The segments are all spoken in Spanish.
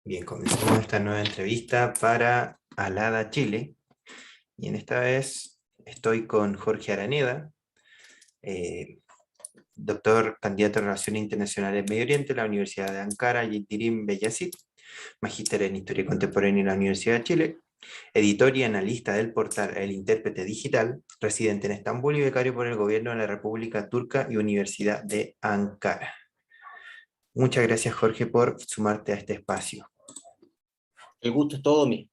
Bien, comenzamos esta nueva entrevista para Alada Chile y en esta vez estoy con Jorge Araneda, eh, doctor candidato en Relaciones Internacionales en Medio Oriente de la Universidad de Ankara, Yildirim Beyazıt, magíster en Historia Contemporánea en la Universidad de Chile, editor y analista del portal El Intérprete Digital, residente en Estambul y becario por el Gobierno de la República Turca y Universidad de Ankara. Muchas gracias, Jorge, por sumarte a este espacio. El gusto es todo mío.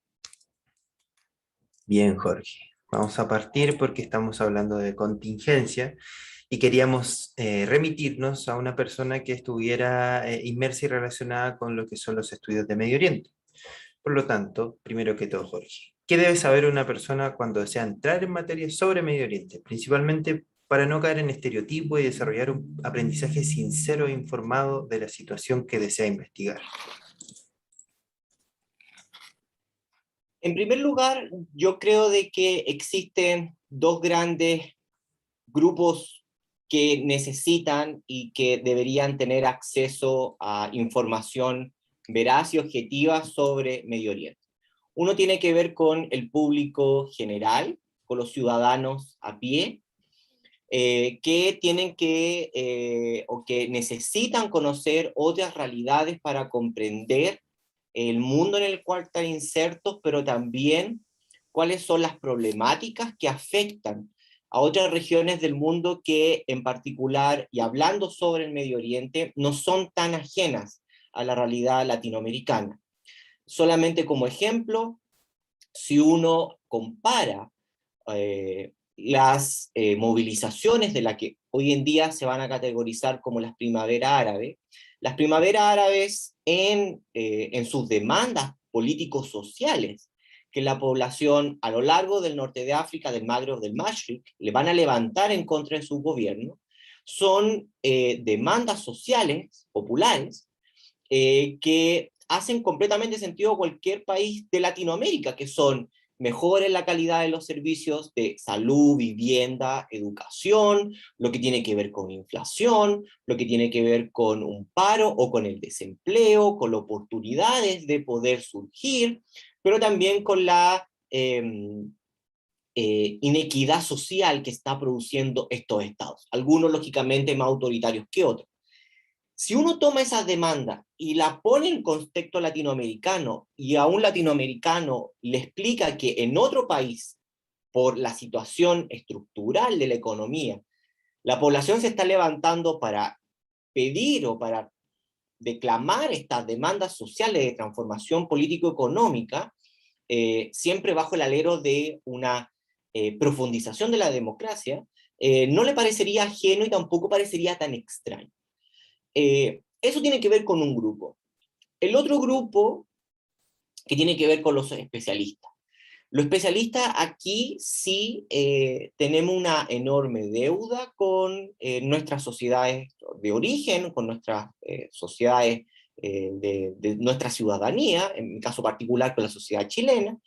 Bien, Jorge. Vamos a partir porque estamos hablando de contingencia y queríamos remitirnos a una persona que estuviera inmersa y relacionada con lo que son los estudios de Medio Oriente. Por lo tanto, primero que todo, Jorge, ¿qué debe saber una persona cuando desea entrar en materia sobre Medio Oriente? Principalmente para no caer en estereotipos y desarrollar un aprendizaje sincero e informado de la situación que desea investigar. En primer lugar, yo creo de que existen dos grandes grupos que necesitan y que deberían tener acceso a información veraz y objetiva sobre Medio Oriente. Uno tiene que ver con el público general, con los ciudadanos a pie, que tienen o que necesitan conocer otras realidades para comprender el mundo en el cual están insertos, pero también cuáles son las problemáticas que afectan a otras regiones del mundo que en particular, y hablando sobre el Medio Oriente, no son tan ajenas a la realidad latinoamericana. Solamente como ejemplo, si uno compara las movilizaciones de las que hoy en día se van a categorizar como las primaveras árabes en sus demandas políticos sociales, que la población a lo largo del norte de África, del Magreb, del Mashriq, le van a levantar en contra de su gobierno, son demandas sociales, populares, que hacen completamente sentido a cualquier país de Latinoamérica, que son mejoren la calidad de los servicios de salud, vivienda, educación, lo que tiene que ver con inflación, lo que tiene que ver con un paro o con el desempleo, con las oportunidades de poder surgir, pero también con la inequidad social que está produciendo estos estados, algunos lógicamente más autoritarios que otros. Si uno toma esas demandas y la pone en contexto latinoamericano y a un latinoamericano le explica que en otro país, por la situación estructural de la economía, la población se está levantando para pedir o para declamar estas demandas sociales de transformación político-económica, siempre bajo el alero de una profundización de la democracia, no le parecería ajeno y tampoco parecería tan extraño. Eso tiene que ver con un grupo. El otro grupo que tiene que ver con los especialistas. Los especialistas aquí sí tenemos una enorme deuda con nuestras sociedades de origen, con nuestras sociedades de nuestra ciudadanía, en mi caso particular con la sociedad chilena,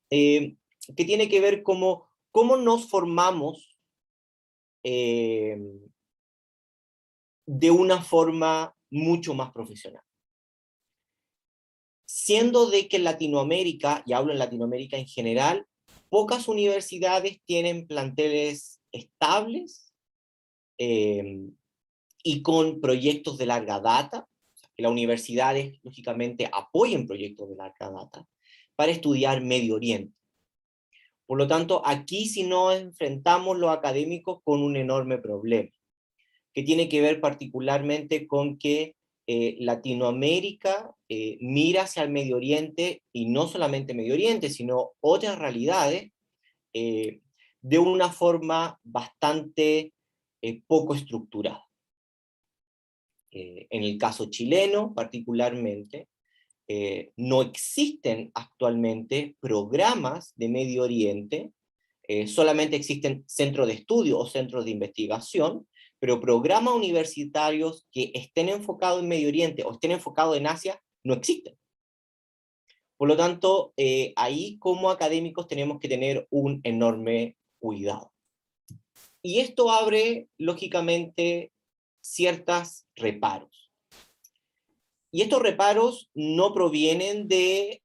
que tiene que ver cómo nos formamos de una forma mucho más profesional. Siendo de que en Latinoamérica, y hablo en Latinoamérica en general, pocas universidades tienen planteles estables y con proyectos de larga data, que las universidades lógicamente apoyen proyectos de larga data, para estudiar Medio Oriente. Por lo tanto, aquí sí nos enfrentamos los académicos con un enorme problema, que tiene que ver particularmente con que Latinoamérica mira hacia el Medio Oriente, y no solamente Medio Oriente, sino otras realidades, de una forma bastante poco estructurada. En el caso chileno, particularmente, no existen actualmente programas de Medio Oriente, solamente existen centros de estudio o centros de investigación, pero programas universitarios que estén enfocados en Medio Oriente o estén enfocados en Asia no existen. Por lo tanto, ahí como académicos tenemos que tener un enorme cuidado. Y esto abre, lógicamente, ciertos reparos. Y estos reparos no provienen de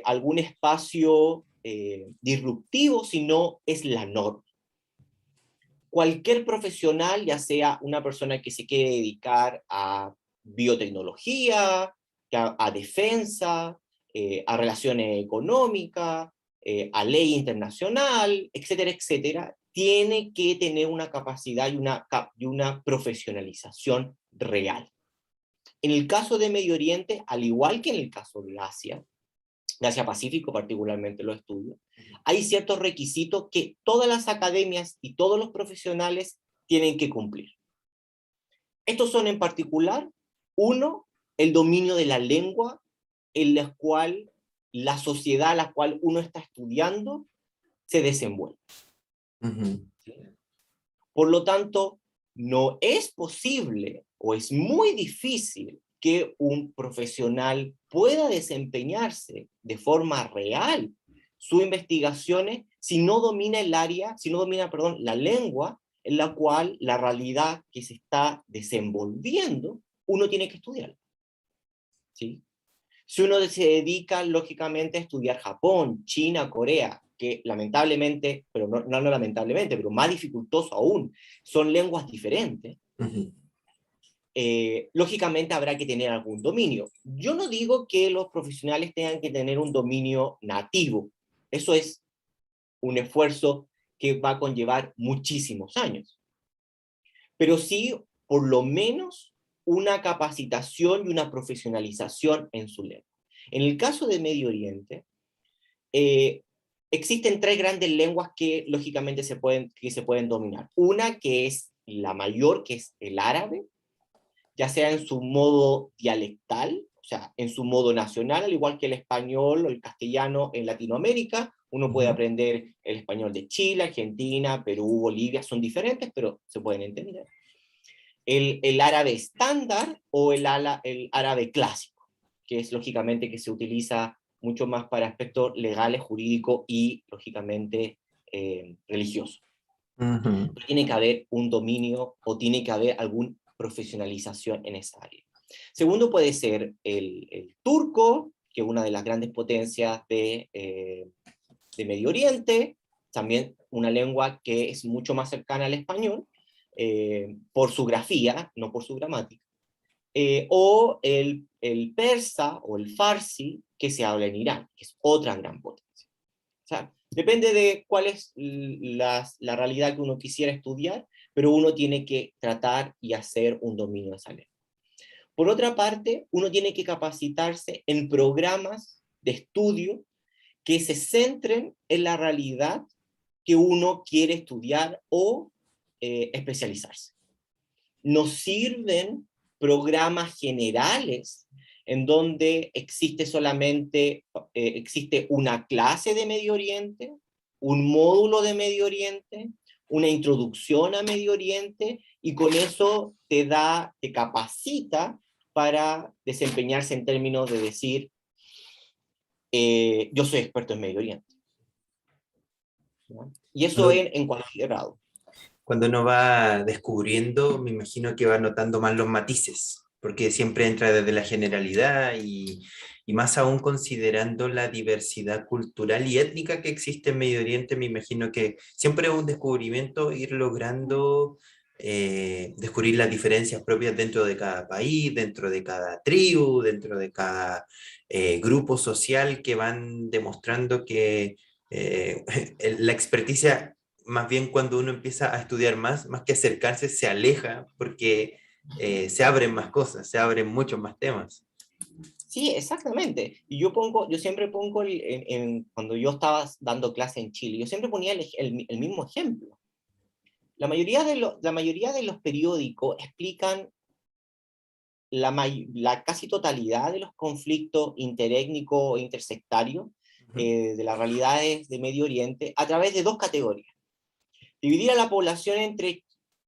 algún espacio disruptivo, sino es la norma. Cualquier profesional, ya sea una persona que se quiere dedicar a biotecnología, a defensa, a relaciones económicas, a ley internacional, etcétera, etcétera, tiene que tener una capacidad y una profesionalización real. En el caso de Medio Oriente, al igual que en el caso de Asia Pacífico particularmente lo estudio, hay ciertos requisitos que todas las academias y todos los profesionales tienen que cumplir. Estos son en particular, uno, el dominio de la lengua en la cual la sociedad a la cual uno está estudiando se desenvuelve. Ujú. Por lo tanto, no es posible o es muy difícil que un profesional pueda desempeñarse de forma real sus investigaciones si no domina el área, si no domina, perdón, la lengua en la cual la realidad que se está desenvolviendo, uno tiene que estudiar. ¿Sí? Si uno se dedica, lógicamente, a estudiar Japón, China, Corea, que lamentablemente, pero no lamentablemente, pero más dificultoso aún, son lenguas diferentes, Ujú. lógicamente habrá que tener algún dominio. Yo no digo que los profesionales tengan que tener un dominio nativo, eso es un esfuerzo que va a conllevar muchísimos años, pero sí, por lo menos, una capacitación y una profesionalización en su lengua. En el caso de Medio Oriente, eh, existen tres grandes lenguas que lógicamente que se pueden dominar. Una que es la mayor, que es el árabe, ya sea en su modo dialectal, o sea, en su modo nacional, al igual que el español o el castellano en Latinoamérica. Uno puede Ujú. aprender el español de Chile, Argentina, Perú, Bolivia, son diferentes, pero se pueden entender. El árabe estándar o el árabe clásico, que es lógicamente que se utiliza mucho más para aspectos legales, jurídicos y lógicamente religiosos. Ujú. Pero tiene que haber un dominio o tiene que haber alguna profesionalización en esa área. Segundo puede ser el turco, que es una de las grandes potencias de Medio Oriente, también una lengua que es mucho más cercana al español, por su grafía, no por su gramática. O el persa o el farsi, que se habla en Irán, que es otra gran potencia. O sea, depende de cuál es la realidad que uno quisiera estudiar, pero uno tiene que tratar y hacer un dominio de esa lengua. Por otra parte, uno tiene que capacitarse en programas de estudio que se centren en la realidad que uno quiere estudiar o especializarse. Nos sirven programas generales en donde existe solamente existe una clase de Medio Oriente, un módulo de Medio Oriente, una introducción a Medio Oriente, y con eso te capacita para desempeñarse en términos de decir, yo soy experto en Medio Oriente. ¿No? Y eso Cuando, en cualquier grado. cuando uno va descubriendo, me imagino que va notando más los matices, porque siempre entra desde la generalidad y más aún considerando la diversidad cultural y étnica que existe en Medio Oriente, me imagino que siempre es un descubrimiento ir logrando descubrir las diferencias propias dentro de cada país, dentro de cada tribu, dentro de cada grupo social que van demostrando que la experticia más bien cuando uno empieza a estudiar más que acercarse, se aleja porque se abren más cosas, se abren muchos más temas. Sí, exactamente. Y yo siempre pongo, cuando yo estaba dando clase en Chile, yo siempre ponía el mismo ejemplo. La mayoría de los periódicos explican la casi totalidad de los conflictos interétnicos o intersectarios Ujú. de las realidades de Medio Oriente a través de dos categorías. Dividir a la población entre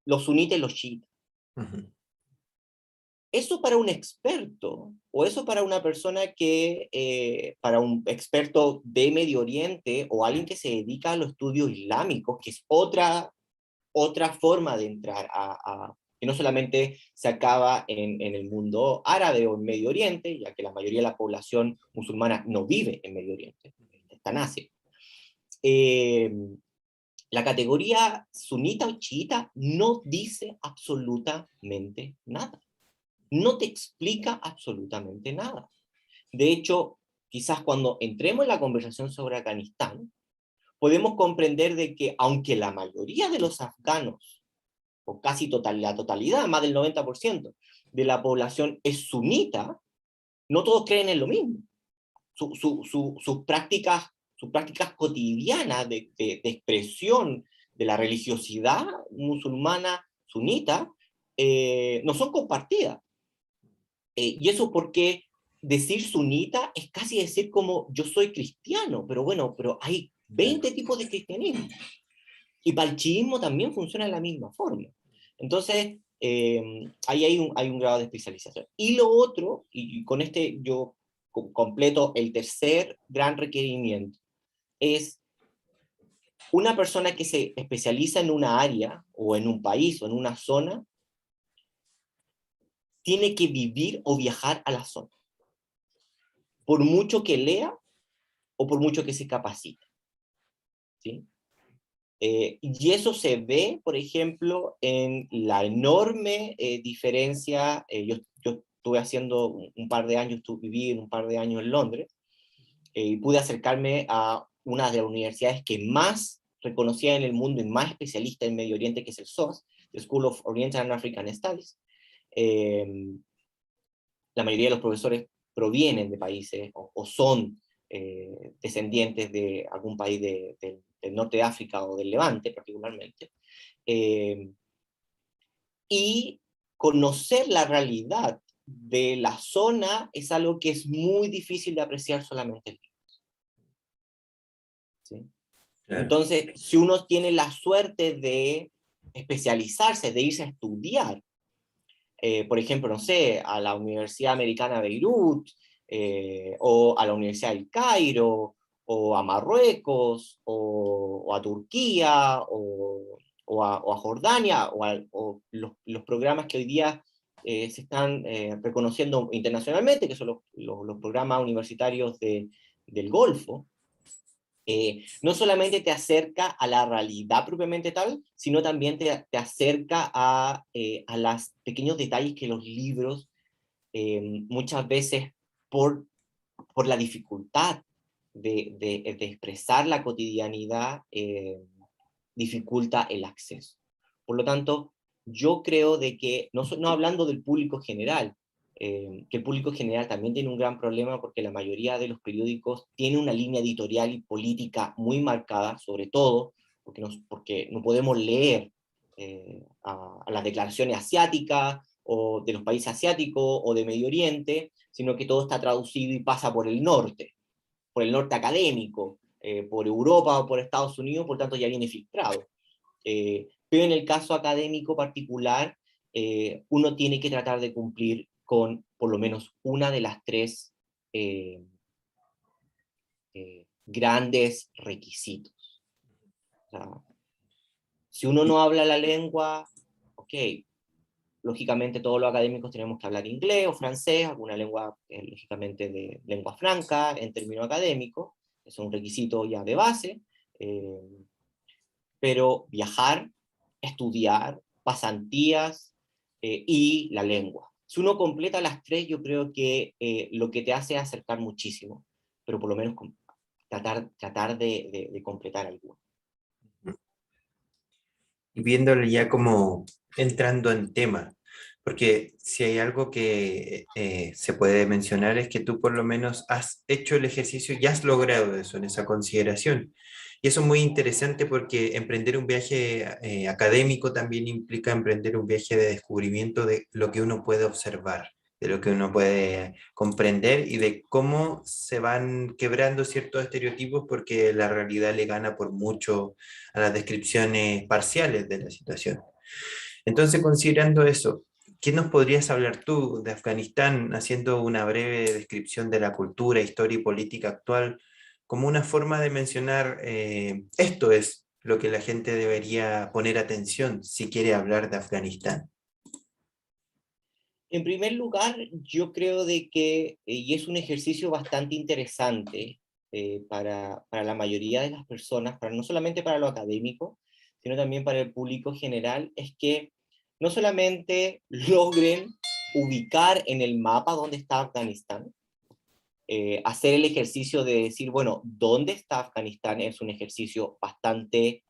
los sunitas y los chiitas. Ujú. Eso para un experto, o eso para una persona para un experto de Medio Oriente, o alguien que se dedica a los estudios islámicos, que es otra forma de entrar que no solamente se acaba en el mundo árabe o en Medio Oriente, ya que la mayoría de la población musulmana no vive en Medio Oriente, está en Asia. Eh, la categoría sunita o chiita no dice absolutamente nada. No te explica absolutamente nada. De hecho, quizás cuando entremos en la conversación sobre Afganistán, podemos comprender de que aunque la mayoría de los afganos, o casi la totalidad, más del 90% de la población es sunita, no todos creen en lo mismo. Sus prácticas cotidianas de expresión de la religiosidad musulmana sunita no son compartidas. Y eso porque decir sunita es casi decir como yo soy cristiano, pero bueno, pero hay 20 tipos de cristianismo. Y para el chiismo también funciona de la misma forma. Entonces, ahí hay un grado de especialización. Y lo otro, y con este yo completo el tercer gran requerimiento, es una persona que se especializa en una área, o en un país, o en una zona, tiene que vivir o viajar a la zona, por mucho que lea o por mucho que se capacite. ¿Sí? Y eso se ve, por ejemplo, en la enorme diferencia. Yo estuve haciendo un par de años, viví un par de años en Londres, y pude acercarme a una de las universidades que más reconocida en el mundo y más especialista en Medio Oriente, que es el SOAS, the School of Oriental and African Studies. La mayoría de los profesores provienen de países o son descendientes de algún país del norte de África o del Levante particularmente, y conocer la realidad de la zona es algo que es muy difícil de apreciar solamente en libros. ¿Sí? Claro. Entonces, si uno tiene la suerte de especializarse, de irse a estudiar, por ejemplo, no sé, a la Universidad Americana de Beirut, o a la Universidad del Cairo, o a Marruecos, o a Turquía, o a Jordania, o los programas que hoy día se están reconociendo internacionalmente, que son los programas universitarios del Golfo. No solamente te acerca a la realidad propiamente tal, sino también te acerca a los pequeños detalles que los libros muchas veces por la dificultad de expresar la cotidianidad dificulta el acceso. Por lo tanto, yo creo de que, no hablando del público general, que el público general también tiene un gran problema porque la mayoría de los periódicos tiene una línea editorial y política muy marcada, sobre todo porque no podemos leer a las declaraciones asiáticas o de los países asiáticos o de Medio Oriente, sino que todo está traducido y pasa por el norte académico, por Europa o por Estados Unidos, por tanto ya viene filtrado. Pero en el caso académico particular, uno tiene que tratar de cumplir con por lo menos una de las tres grandes requisitos. O sea, si uno no habla la lengua, ok, lógicamente todos los académicos tenemos que hablar inglés o francés, alguna lengua, lógicamente de lengua franca en términos académicos, es un requisito ya de base, pero viajar, estudiar, pasantías y la lengua. Si uno completa las tres, yo creo que lo que te hace es acercar muchísimo, pero por lo menos tratar de completar alguno. Y viéndolo ya como entrando en tema, porque si hay algo que se puede mencionar es que tú por lo menos has hecho el ejercicio y has logrado eso en esa consideración. Y eso es muy interesante porque emprender un viaje académico también implica emprender un viaje de descubrimiento de lo que uno puede observar, de lo que uno puede comprender y de cómo se van quebrando ciertos estereotipos porque la realidad le gana por mucho a las descripciones parciales de la situación. Entonces, considerando eso, ¿qué nos podrías hablar tú de Afganistán haciendo una breve descripción de la cultura, historia y política actual como una forma de mencionar esto es lo que la gente debería poner atención si quiere hablar de Afganistán? En primer lugar, yo creo de que, y es un ejercicio bastante interesante para la mayoría de las personas, no solamente para lo académico, sino también para el público general, es que no solamente logren ubicar en el mapa dónde está Afganistán, hacer el ejercicio de decir, bueno, ¿dónde está Afganistán? Es un ejercicio bastante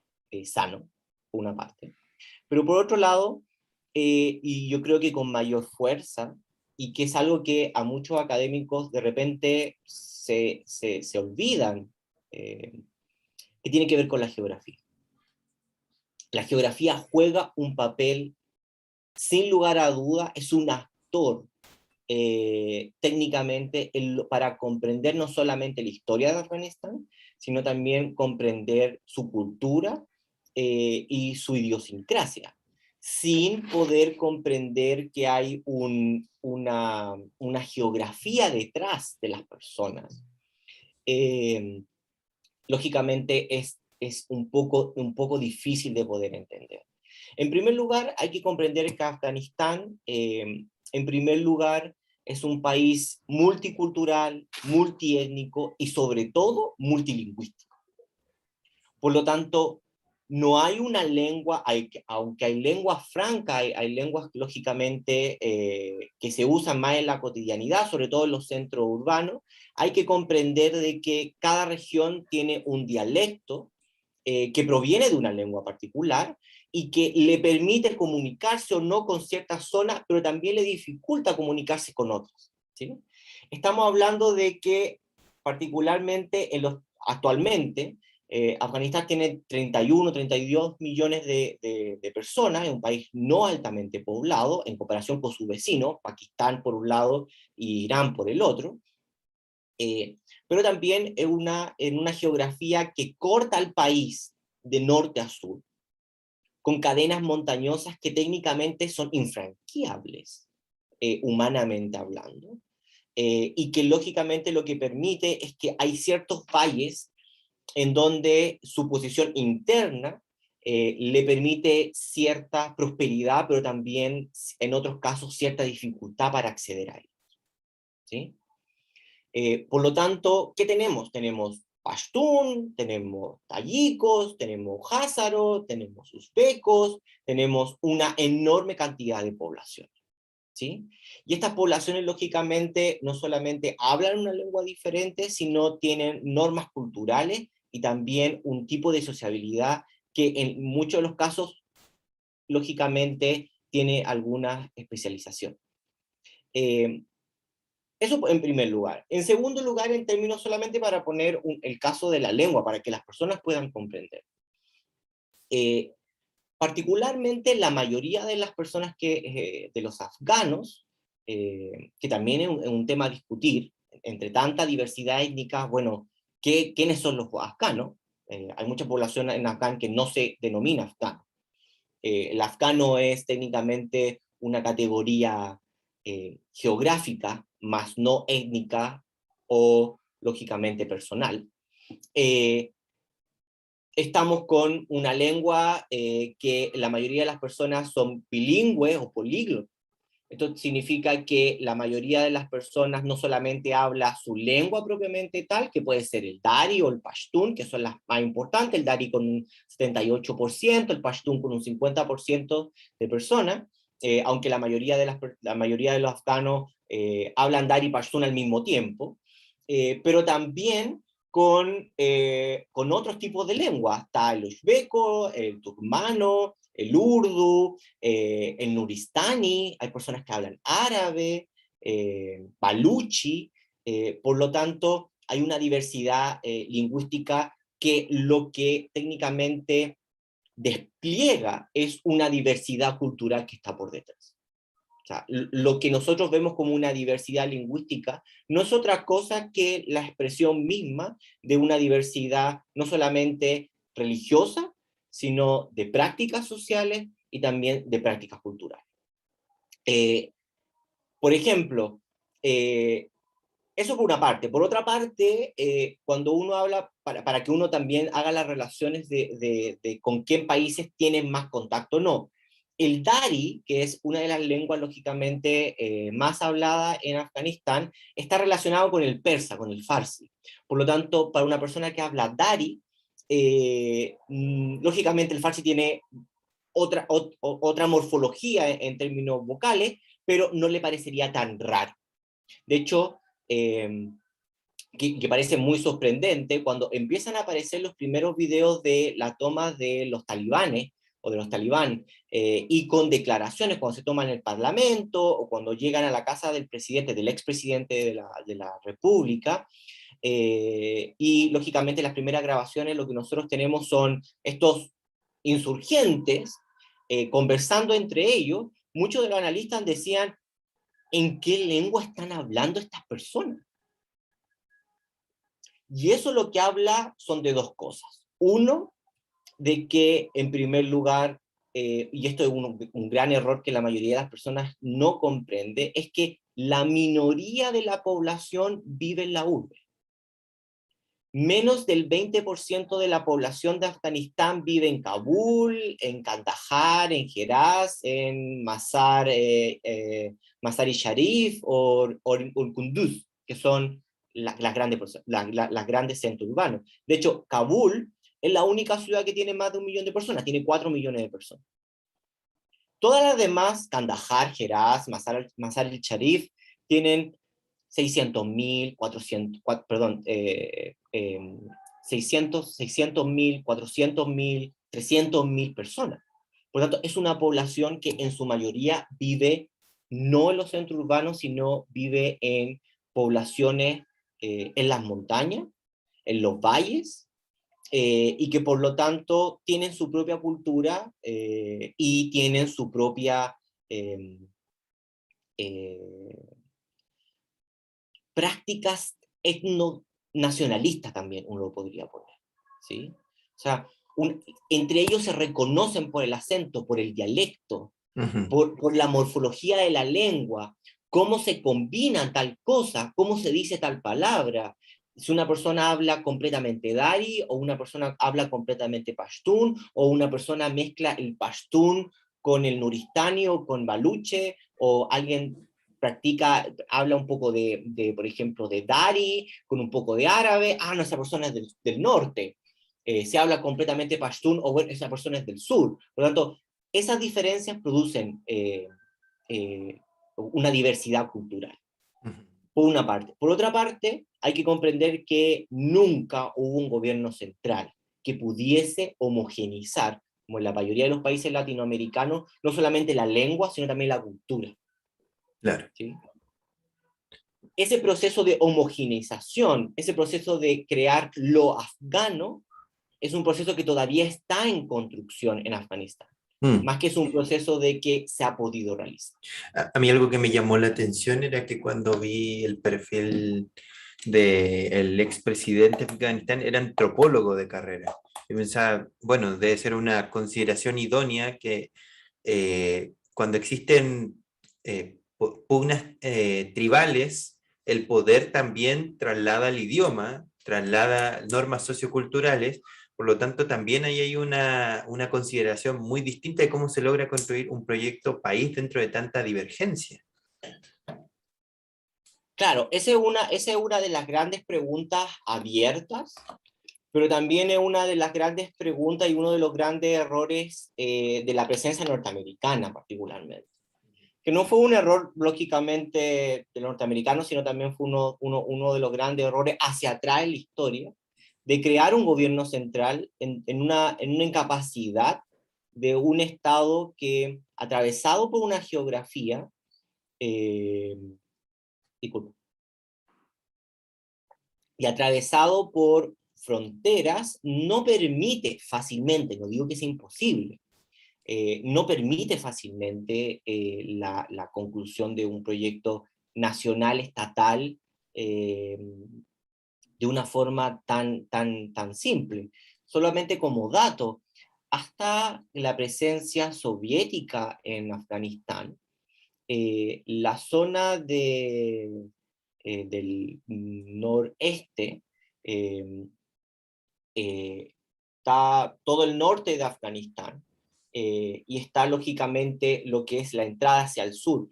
sano, por una parte. Pero por otro lado, y yo creo que con mayor fuerza, y que es algo que a muchos académicos de repente se olvidan, que tiene que ver con la geografía. La geografía juega un papel, sin lugar a duda, es un actor técnicamente para comprender no solamente la historia de Afganistán, sino también comprender su cultura y su idiosincrasia, sin poder comprender que hay una geografía detrás de las personas. Eh, Lógicamente es un poco difícil de poder entender. En primer lugar, hay que comprender que Afganistán, en primer lugar, es un país multicultural, multiétnico y sobre todo multilingüístico. Por lo tanto, no hay una lengua, aunque hay lenguas francas, hay lenguas lógicamente que se usan más en la cotidianidad, sobre todo en los centros urbanos, hay que comprender de que cada región tiene un dialecto que proviene de una lengua particular y que le permite comunicarse o no con ciertas zonas, pero también le dificulta comunicarse con otras, ¿sí? Estamos hablando de que particularmente actualmente Afganistán tiene 31, 32 millones de personas, es un país no altamente poblado en comparación con sus vecinos, Pakistán por un lado y Irán por el otro, pero también en una geografía que corta al país de norte a sur, con cadenas montañosas que técnicamente son infranqueables, humanamente hablando, y que lógicamente lo que permite es que hay ciertos valles en donde su posición interna le permite cierta prosperidad, pero también en otros casos cierta dificultad para acceder a él, ¿sí? Por lo tanto, ¿qué tenemos? Tenemos Pashtun, tenemos tayikos, tenemos házaros, tenemos uzbecos, tenemos una enorme cantidad de población, ¿sí? Y estas poblaciones, lógicamente, no solamente hablan una lengua diferente, sino tienen normas culturales y también un tipo de sociabilidad que en muchos de los casos, lógicamente, tiene alguna especialización. Eh, Eso en primer lugar. En segundo lugar, en términos solamente para poner el caso de la lengua, para que las personas puedan comprender. Eh, Particularmente la mayoría de las personas de los afganos, que también es un tema a discutir, entre tanta diversidad étnica, bueno, ¿quiénes son los afganos? Hay mucha población en Afgan que no se denomina afgano. El afgano es técnicamente una categoría geográfica, más no étnica o lógicamente personal. Eh, Estamos con una lengua que la mayoría de las personas son bilingües o políglotas. Esto significa que la mayoría de las personas no solamente habla su lengua propiamente tal, que puede ser el Dari o el Pashtun, que son las más importantes, el Dari con un 78%, el Pashtun con un 50% de personas, aunque la mayoría de los afganos hablan Dari y Pashtun al mismo tiempo, pero también con otros tipos de lenguas. Está el uzbeco, el turkmano, el urdu, el nuristani, hay personas que hablan árabe, baluchi, por lo tanto hay una diversidad lingüística que lo que técnicamente despliega es una diversidad cultural que está por detrás. O sea, lo que nosotros vemos como una diversidad lingüística no es otra cosa que la expresión misma de una diversidad no solamente religiosa, sino de prácticas sociales y también de prácticas culturales. Eh, por ejemplo, eso por una parte. Por otra parte, cuando uno habla, para que uno también haga las relaciones de con qué países tienen más contacto o no, El Dari, que es una de las lenguas lógicamente más habladas en Afganistán, está relacionado con el persa, con el farsi. Por lo tanto, para una persona que habla Dari, lógicamente el farsi tiene otra morfología en términos vocales, pero no le parecería tan raro. De hecho, que parece muy sorprendente, cuando empiezan a aparecer los primeros videos de la toma de los talibanes, o de los talibán, y con declaraciones cuando se toman el parlamento, o cuando llegan a la casa del presidente, del expresidente de la república, y lógicamente las primeras grabaciones lo que nosotros tenemos son estos insurgentes conversando entre ellos. Muchos de los analistas decían, ¿en qué lengua están hablando estas personas? Y eso lo que habla son de dos cosas. Uno, de que en primer lugar, y esto es un gran error que la mayoría de las personas no comprende, es que la minoría de la población vive en la urbe. Menos del 20% de la población de Afganistán vive en Kabul, en Kandahar, en Herat, en Mazar-i Sharif o Kunduz, que son las grandes centros urbanos. De hecho, Kabul es la única ciudad que tiene más de 1 millón de personas, tiene 4 millones de personas. Todas las demás, Kandahar, Herat, Mazar-i-Sharif, tienen 600.000, 600.000, 400.000, 300.000 personas. Por lo tanto, es una población que en su mayoría vive no en los centros urbanos, sino vive en poblaciones en las montañas, en los valles, y que por lo tanto tienen su propia cultura y tienen su propia prácticas etnonacionalistas también uno lo podría poner, ¿sí? O sea, entre ellos se reconocen por el acento, por el dialecto, por la morfología de la lengua, cómo se combina tal cosa, cómo se dice tal palabra. Si una persona habla completamente Dari, o una persona habla completamente Pashtun, o una persona mezcla el Pashtun con el Nuristani o con Baluche, o alguien habla un poco por ejemplo, de Dari, con un poco de árabe, no, esa persona es del norte. Se habla completamente Pashtun, o bueno, esa persona es del sur. Por lo tanto, esas diferencias producen una diversidad cultural, por una parte. Por otra parte, hay que comprender que nunca hubo un gobierno central que pudiese homogeneizar, como en la mayoría de los países latinoamericanos, no solamente la lengua, sino también la cultura. Claro. ¿Sí? Ese proceso de homogeneización, ese proceso de crear lo afgano, es un proceso que todavía está en construcción en Afganistán, más que es un proceso de que se ha podido realizar. A mí algo que me llamó la atención era que cuando vi el perfil del expresidente de Afganistán, era antropólogo de carrera. Y pensaba, bueno, debe ser una consideración idónea que cuando existen pugnas tribales, el poder también traslada el idioma, traslada normas socioculturales. Por lo tanto, también ahí hay una consideración muy distinta de cómo se logra construir un proyecto país dentro de tanta divergencia. Claro, esa es una de las grandes preguntas abiertas, pero también es una de las grandes preguntas y uno de los grandes errores de la presencia norteamericana particularmente. Que no fue un error, lógicamente, de los norteamericanos, sino también fue uno de los grandes errores hacia atrás en la historia, de crear un gobierno central en una incapacidad de un Estado que, atravesado por una geografía, disculpa, y atravesado por fronteras, no permite fácilmente, no digo que sea imposible, no permite fácilmente la conclusión de un proyecto nacional, estatal, de una forma tan simple. Solamente como dato, hasta la presencia soviética en Afganistán, la zona del noreste, está todo el norte de Afganistán, y está lógicamente lo que es la entrada hacia el sur.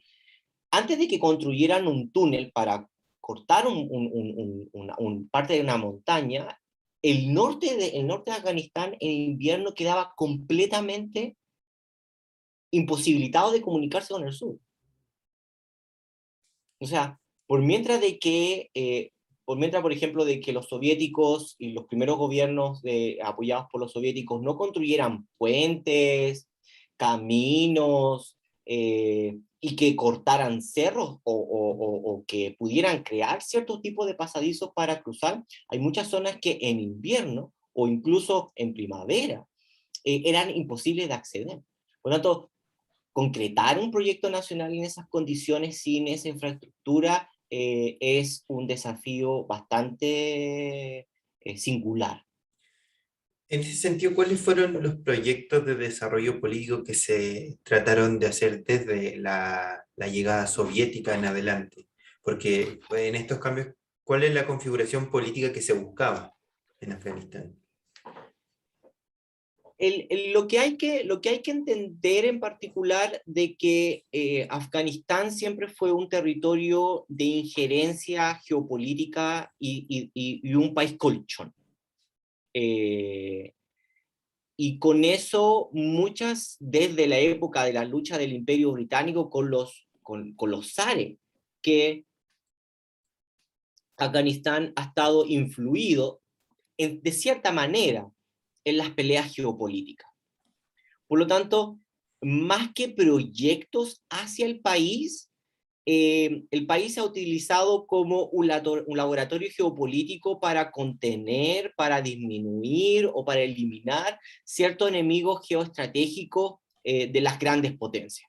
Antes de que construyeran un túnel para cortar parte de una montaña, el norte de Afganistán en invierno quedaba completamente imposibilitado de comunicarse con el sur. O sea, por mientras de que, por ejemplo, de que los soviéticos y los primeros gobiernos apoyados por los soviéticos no construyeran puentes, caminos, y que cortaran cerros o que pudieran crear ciertos tipos de pasadizos para cruzar, hay muchas zonas que en invierno o incluso en primavera eran imposibles de acceder. Por lo tanto, concretar un proyecto nacional en esas condiciones sin esa infraestructura es un desafío bastante singular. En ese sentido, ¿cuáles fueron los proyectos de desarrollo político que se trataron de hacer desde la llegada soviética en adelante? Porque pues, en estos cambios, ¿cuál es la configuración política que se buscaba en Afganistán? Lo que hay que entender en particular de que Afganistán siempre fue un territorio de injerencia geopolítica y un país colchón. Y con eso muchas, desde la época de la lucha del Imperio Británico con los zares, que Afganistán ha estado influido de cierta manera en las peleas geopolíticas. Por lo tanto, más que proyectos hacia el país se ha utilizado como un laboratorio geopolítico para contener, para disminuir o para eliminar ciertos enemigos geoestratégicos de las grandes potencias.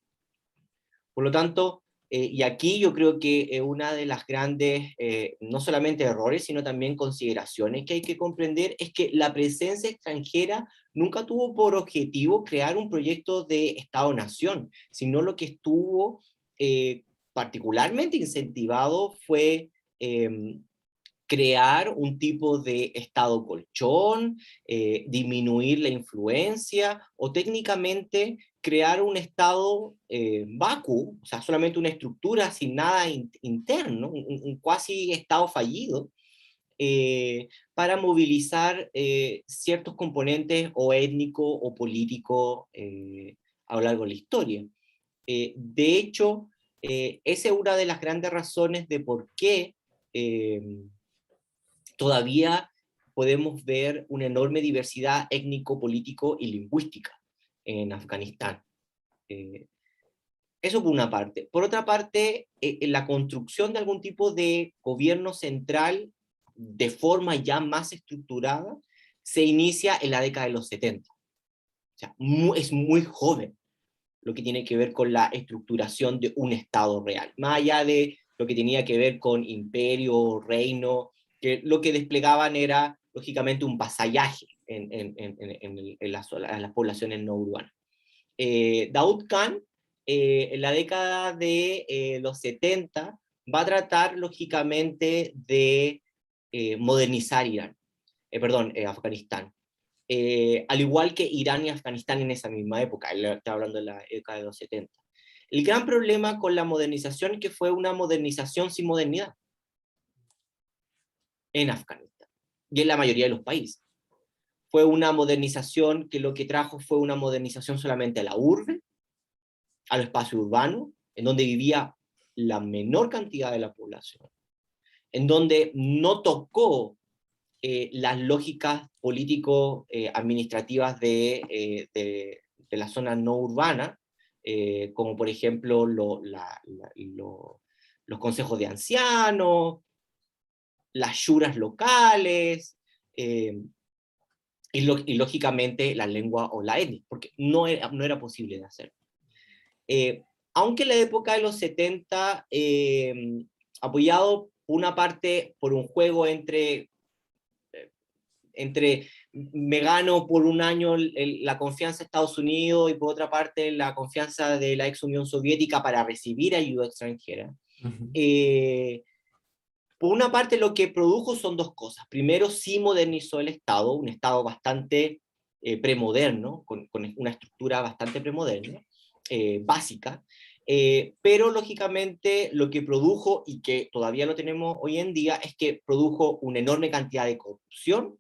Por lo tanto, y aquí yo creo que una de las grandes, no solamente errores, sino también consideraciones que hay que comprender es que la presencia extranjera nunca tuvo por objetivo crear un proyecto de Estado-nación, sino lo que estuvo particularmente incentivado fue crear un tipo de estado colchón, disminuir la influencia o técnicamente crear un estado vacuo, o sea, solamente una estructura sin nada interno, un cuasi estado fallido, para movilizar ciertos componentes o étnico o político a lo largo de la historia. De hecho, esa es una de las grandes razones de por qué todavía podemos ver una enorme diversidad étnico, político y lingüística en Afganistán. Eso por una parte. Por otra parte, la construcción de algún tipo de gobierno central de forma ya más estructurada se inicia en la década de los 70. O sea, es muy joven lo que tiene que ver con la estructuración de un Estado real. Más allá de lo que tenía que ver con imperio, reino, que lo que desplegaban era, lógicamente, un vasallaje en las poblaciones no urbanas. Daud Khan, en la década de los 70, va a tratar, lógicamente, de modernizar Afganistán. Al igual que Irán y Afganistán en esa misma época, él está hablando de la década de los 70. El gran problema con la modernización es que fue una modernización sin modernidad en Afganistán y en la mayoría de los países. Fue una modernización que lo que trajo fue una modernización solamente a la urbe, al espacio urbano, en donde vivía la menor cantidad de la población, en donde no tocó las lógicas político-administrativas de la zona no urbana, como por ejemplo los consejos de ancianos, las shuras locales, y lógicamente la lengua o la etnia, porque no era posible de hacer. Aunque en la época de los 70, apoyado por una parte por un juego entre me gano por un año la confianza de Estados Unidos y por otra parte la confianza de la ex Unión Soviética para recibir ayuda extranjera. Por una parte lo que produjo son dos cosas. Primero, sí modernizó el Estado, un Estado bastante premoderno, con una estructura bastante premoderna, básica, pero lógicamente lo que produjo, y que todavía lo tenemos hoy en día, es que produjo una enorme cantidad de corrupción,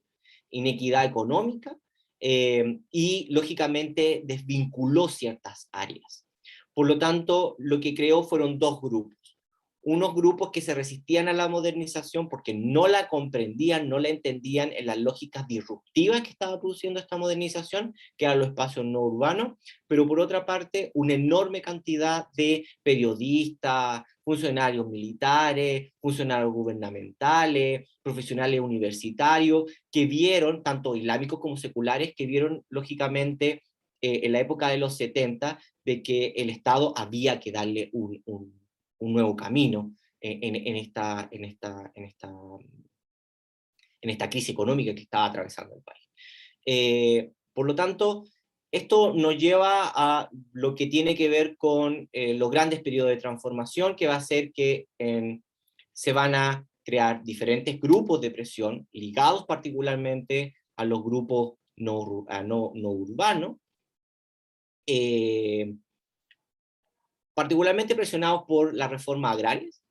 inequidad económica, y lógicamente desvinculó ciertas áreas. Por lo tanto, lo que creó fueron dos grupos. Unos grupos que se resistían a la modernización porque no la comprendían, no la entendían en las lógicas disruptivas que estaba produciendo esta modernización, que eran los espacios no urbanos, pero por otra parte, una enorme cantidad de periodistas, funcionarios militares, funcionarios gubernamentales, profesionales universitarios, que vieron, tanto islámicos como seculares, que vieron lógicamente en la época de los 70, de que el Estado había que darle un nuevo camino en esta crisis económica que estaba atravesando el país. Por lo tanto, esto nos lleva a lo que tiene que ver con los grandes periodos de transformación, que va a ser que se van a crear diferentes grupos de presión, ligados particularmente a los grupos no urbanos, particularmente presionados por las reformas agrarias,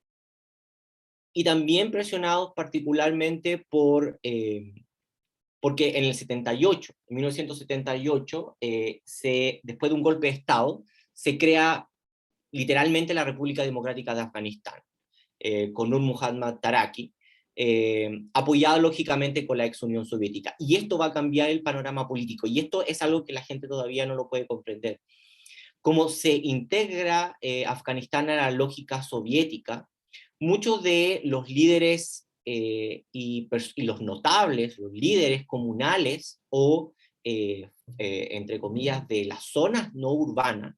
y también presionados particularmente porque en el 78, en 1978, después de un golpe de Estado, se crea literalmente la República Democrática de Afganistán, con Nur Muhammad Taraki, apoyado lógicamente con la ex Unión Soviética. Y esto va a cambiar el panorama político, y esto es algo que la gente todavía no lo puede comprender. Cómo se integra Afganistán a la lógica soviética, muchos de los líderes y los notables, los líderes comunales o, entre comillas, de las zonas no urbanas,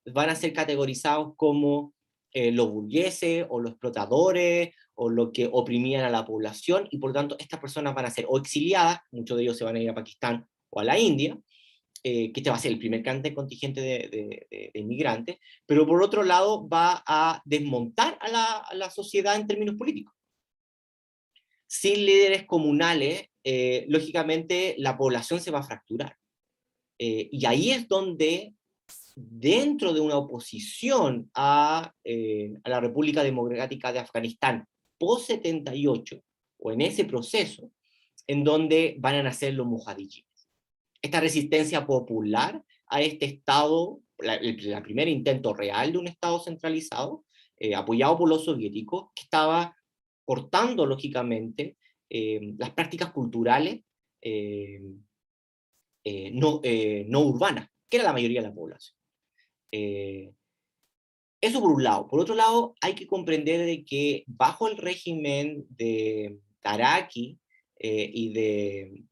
van a ser categorizados como los burgueses o los explotadores o los que oprimían a la población, y por lo tanto estas personas van a ser o exiliadas, muchos de ellos se van a ir a Pakistán o a la India, que este va a ser el primer gran contingente de inmigrantes, pero por otro lado va a desmontar a la sociedad en términos políticos. Sin líderes comunales, lógicamente la población se va a fracturar. Y ahí es donde, dentro de una oposición a la República Democrática de Afganistán post-78, o en ese proceso, en donde van a nacer los mujahidines. Esta resistencia popular a este Estado, el primer intento real de un Estado centralizado, apoyado por los soviéticos, que estaba cortando lógicamente las prácticas culturales no urbanas, que era la mayoría de la población. Eso por un lado. Por otro lado, hay que comprender de que bajo el régimen de Taraki y de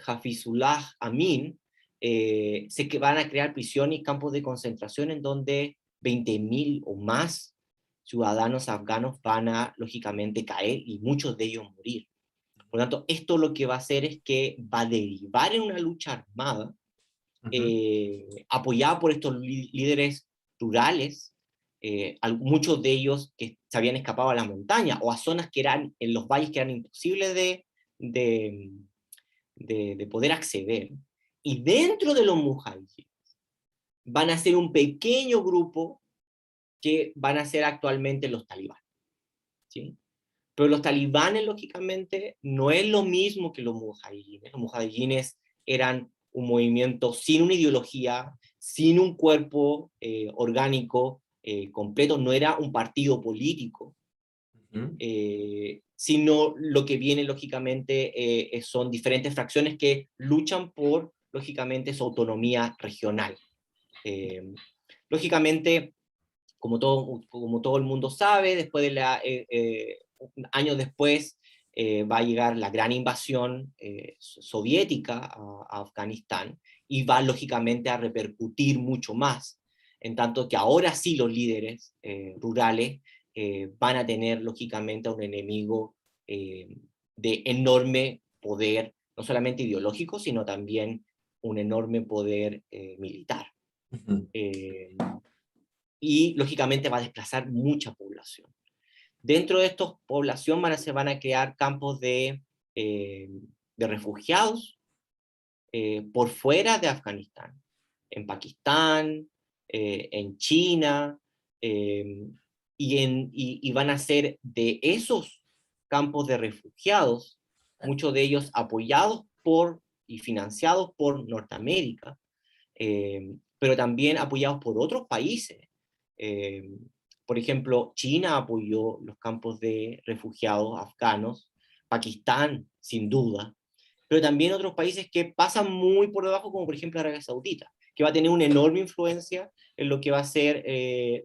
Hafizullah Amin, que van a crear prisiones y campos de concentración en donde 20.000 o más ciudadanos afganos van a, lógicamente, caer y muchos de ellos morir. Por lo tanto, esto lo que va a hacer es que va a derivar en una lucha armada, apoyada por estos líderes rurales, muchos de ellos que se habían escapado a la montaña o a zonas que eran, en los valles que eran imposibles de poder acceder. Y dentro de los mujahidines van a ser un pequeño grupo que van a ser actualmente los talibanes, ¿sí? Pero los talibanes, lógicamente, no es lo mismo que los mujahidines. Los mujahidines eran un movimiento sin una ideología, sin un cuerpo orgánico completo, no era un partido político, sino lo que viene, lógicamente, son diferentes fracciones que luchan por, lógicamente, su autonomía regional. Lógicamente, como todo el mundo sabe, después de años después va a llegar la gran invasión soviética a Afganistán, y va lógicamente a repercutir mucho más, en tanto que ahora sí los líderes rurales van a tener lógicamente a un enemigo de enorme poder, no solamente ideológico, sino también un enorme poder militar. Y lógicamente va a desplazar mucha población. Dentro de esta población se van a crear campos de refugiados, por fuera de Afganistán, en Pakistán, en China, y van a ser de esos campos de refugiados, muchos de ellos apoyados por y financiados por Norteamérica, pero también apoyados por otros países. Eh, por ejemplo, China apoyó los campos de refugiados afganos, Pakistán, sin duda, pero también otros países que pasan muy por debajo, como por ejemplo Arabia Saudita, que va a tener una enorme influencia en lo que va a ser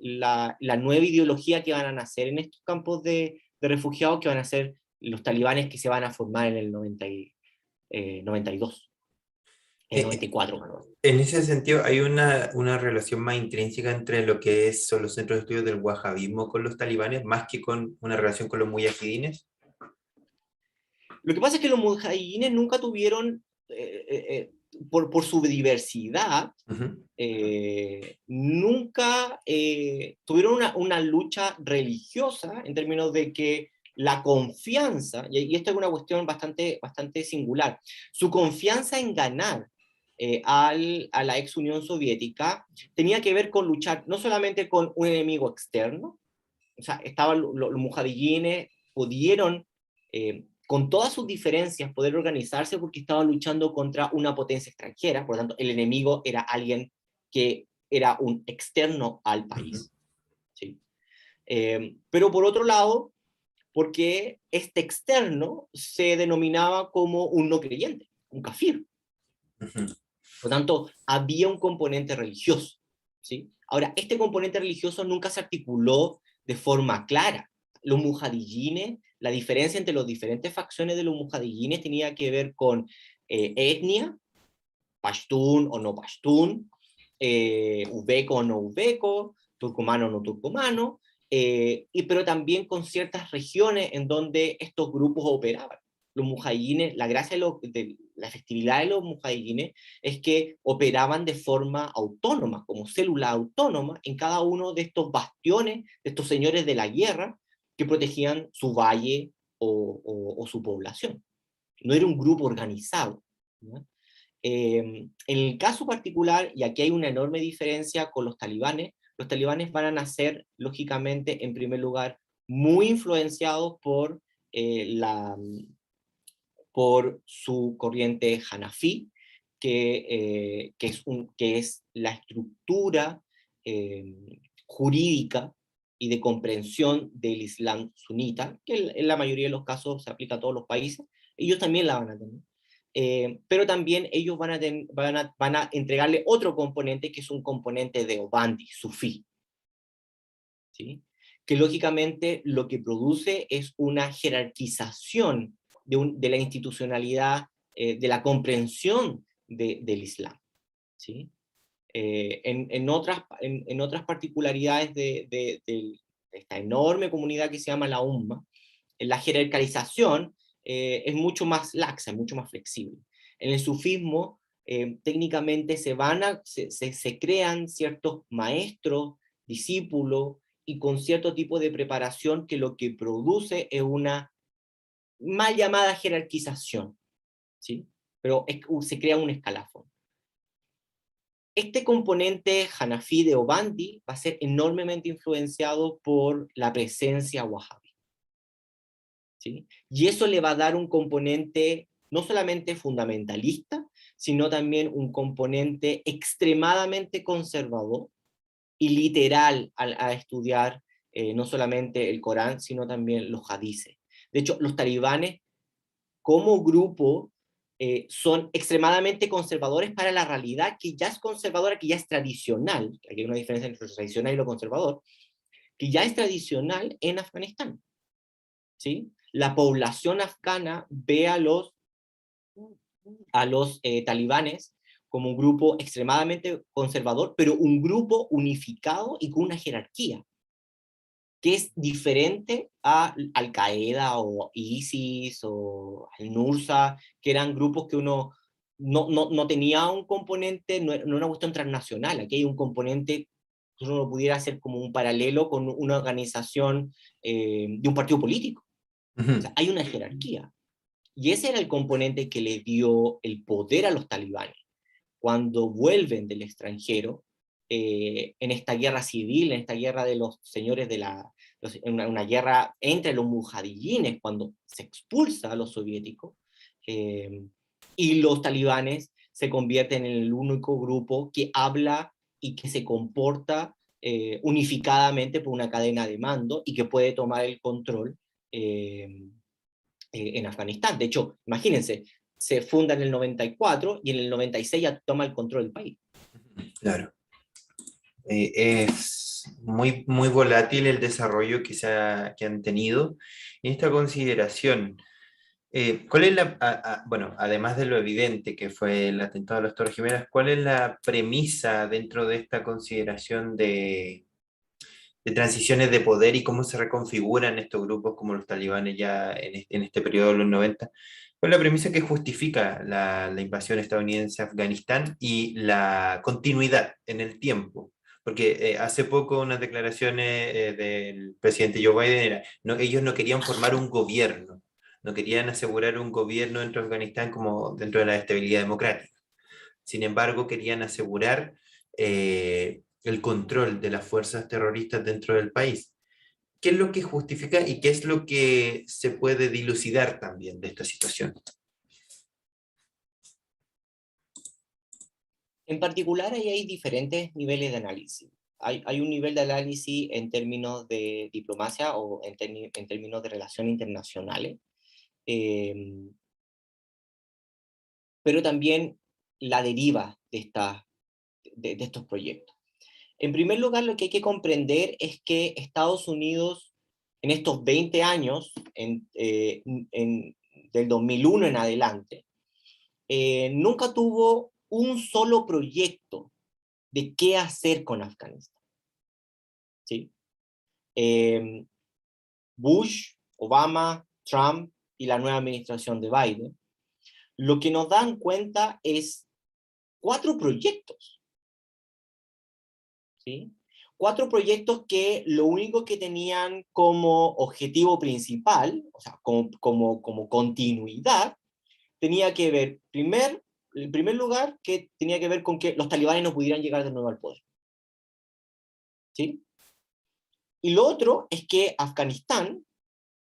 la nueva ideología que van a nacer en estos campos de refugiados, que van a ser los talibanes que se van a formar en el 92, en el Eh, 94, perdón. En ese sentido, ¿hay una relación más intrínseca entre lo que son los centros de estudio del wahabismo con los talibanes, más que con una relación con los mujahidines? Lo que pasa es que los mujahidines nunca tuvieron, por su diversidad, Ujú, nunca tuvieron una lucha religiosa en términos de que la confianza, y esta es una cuestión bastante singular, su confianza en ganar a la ex Unión Soviética tenía que ver con luchar no solamente con un enemigo externo, o sea, estaban los mujahidines, pudieron, con todas sus diferencias, poder organizarse porque estaban luchando contra una potencia extranjera, por lo tanto, el enemigo era alguien que era un externo al ujú, país. ¿Sí? Pero por otro lado, porque este externo se denominaba como un no creyente, un kafir. ujú. Por lo tanto, había un componente religioso. ¿Sí? Ahora, este componente religioso nunca se articuló de forma clara. Los mujahidines, la diferencia entre las diferentes facciones de los mujahidines tenía que ver con etnia, pashtún o no pashtún, uzbeco o no uzbeco, turcomano o no turcomano, pero también con ciertas regiones en donde estos grupos operaban. Los mujahidines, la gracia de la efectividad de los mujahidines es que operaban de forma autónoma, como célula autónoma, en cada uno de estos bastiones, de estos señores de la guerra, que protegían su valle o su población. No era un grupo organizado, ¿no? En el caso particular, y aquí hay una enorme diferencia con los talibanes van a nacer, lógicamente, en primer lugar, muy influenciados por su corriente hanafí, que es la estructura eh, jurídica y de comprensión del Islam sunita, que en la mayoría de los casos se aplica a todos los países. Ellos también la van a tener. Pero también ellos van a entregarle otro componente, que es un componente de Obandi, sufí, ¿sí? Que lógicamente lo que produce es una jerarquización de la institucionalidad, de la comprensión del Islam, ¿sí? En otras particularidades de esta enorme comunidad que se llama la Umma, la jerarquización es mucho más laxa, mucho más flexible. En el sufismo, técnicamente se crean ciertos maestros, discípulos, y con cierto tipo de preparación que lo que produce es una mal llamada jerarquización, ¿sí? Pero se crea un escalafón. Este componente Hanafi de Obandi va a ser enormemente influenciado por la presencia wahhabi, ¿sí? Y eso le va a dar un componente no solamente fundamentalista, sino también un componente extremadamente conservador y literal a estudiar no solamente el Corán, sino también los hadices. De hecho, los talibanes como grupo son extremadamente conservadores para la realidad que ya es conservadora, que ya es tradicional, aquí hay una diferencia entre lo tradicional y lo conservador, que ya es tradicional en Afganistán, ¿sí? La población afgana ve a los talibanes como un grupo extremadamente conservador, pero un grupo unificado y con una jerarquía, que es diferente a Al-Qaeda o ISIS o Al-Nusra, que eran grupos que uno no tenía un componente, no era una cuestión transnacional, aquí hay un componente que uno lo pudiera hacer como un paralelo con una organización de un partido político. O Ujú. sea, hay una jerarquía. Y ese era el componente que le dio el poder a los talibanes. Cuando vuelven del extranjero, en esta guerra civil, en esta guerra de los señores de una guerra entre los mujahidines, cuando se expulsa a los soviéticos, y los talibanes se convierten en el único grupo que habla y que se comporta unificadamente por una cadena de mando y que puede tomar el control en Afganistán. De hecho, imagínense, se funda en el 94 y en el 96 ya toma el control del país. Claro. Es muy, muy volátil el desarrollo que han tenido. En esta consideración, ¿cuál es bueno, además de lo evidente que fue el atentado a las Torres Gemelas, cuál es la premisa dentro de esta consideración de transiciones de poder y cómo se reconfiguran estos grupos como los talibanes ya en este periodo de los 90? ¿Cuál es la premisa que justifica la invasión estadounidense a Afganistán y la continuidad en el tiempo? Porque hace poco unas declaraciones del presidente Joe Biden era, no, ellos no querían formar un gobierno, no querían asegurar un gobierno dentro de Afganistán como dentro de la estabilidad democrática. Sin embargo, querían asegurar el control de las fuerzas terroristas dentro del país. ¿Qué es lo que justifica y qué es lo que se puede dilucidar también de esta situación? En particular, ahí hay diferentes niveles de análisis. Hay un nivel de análisis en términos de diplomacia o en términos de relaciones internacionales, eh, pero también la deriva de estos proyectos. En primer lugar, lo que hay que comprender es que Estados Unidos, en estos 20 años, del 2001 en adelante, nunca tuvo un solo proyecto de qué hacer con Afganistán. ¿Sí? Bush, Obama, Trump y la nueva administración de Biden, lo que nos dan cuenta es 4 proyectos. ¿Sí? 4 proyectos que lo único que tenían como objetivo principal, o sea, como continuidad, tenía que ver, en primer lugar, que tenía que ver con que los talibanes no pudieran llegar de nuevo al poder. ¿Sí? Y lo otro es que Afganistán,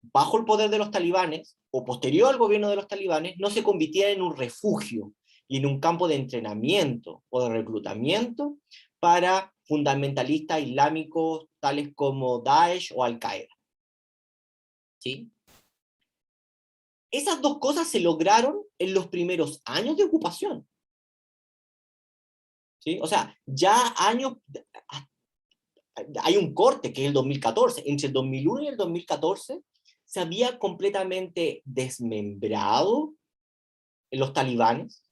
bajo el poder de los talibanes, o posterior al gobierno de los talibanes, no se convirtiera en un refugio y en un campo de entrenamiento o de reclutamiento para fundamentalistas islámicos tales como Daesh o Al-Qaeda. ¿Sí? Esas dos cosas se lograron en los primeros años de ocupación. ¿Sí? O sea, ya años, hay un corte que es el 2014, entre el 2001 y el 2014 se había completamente desmembrado los talibanes,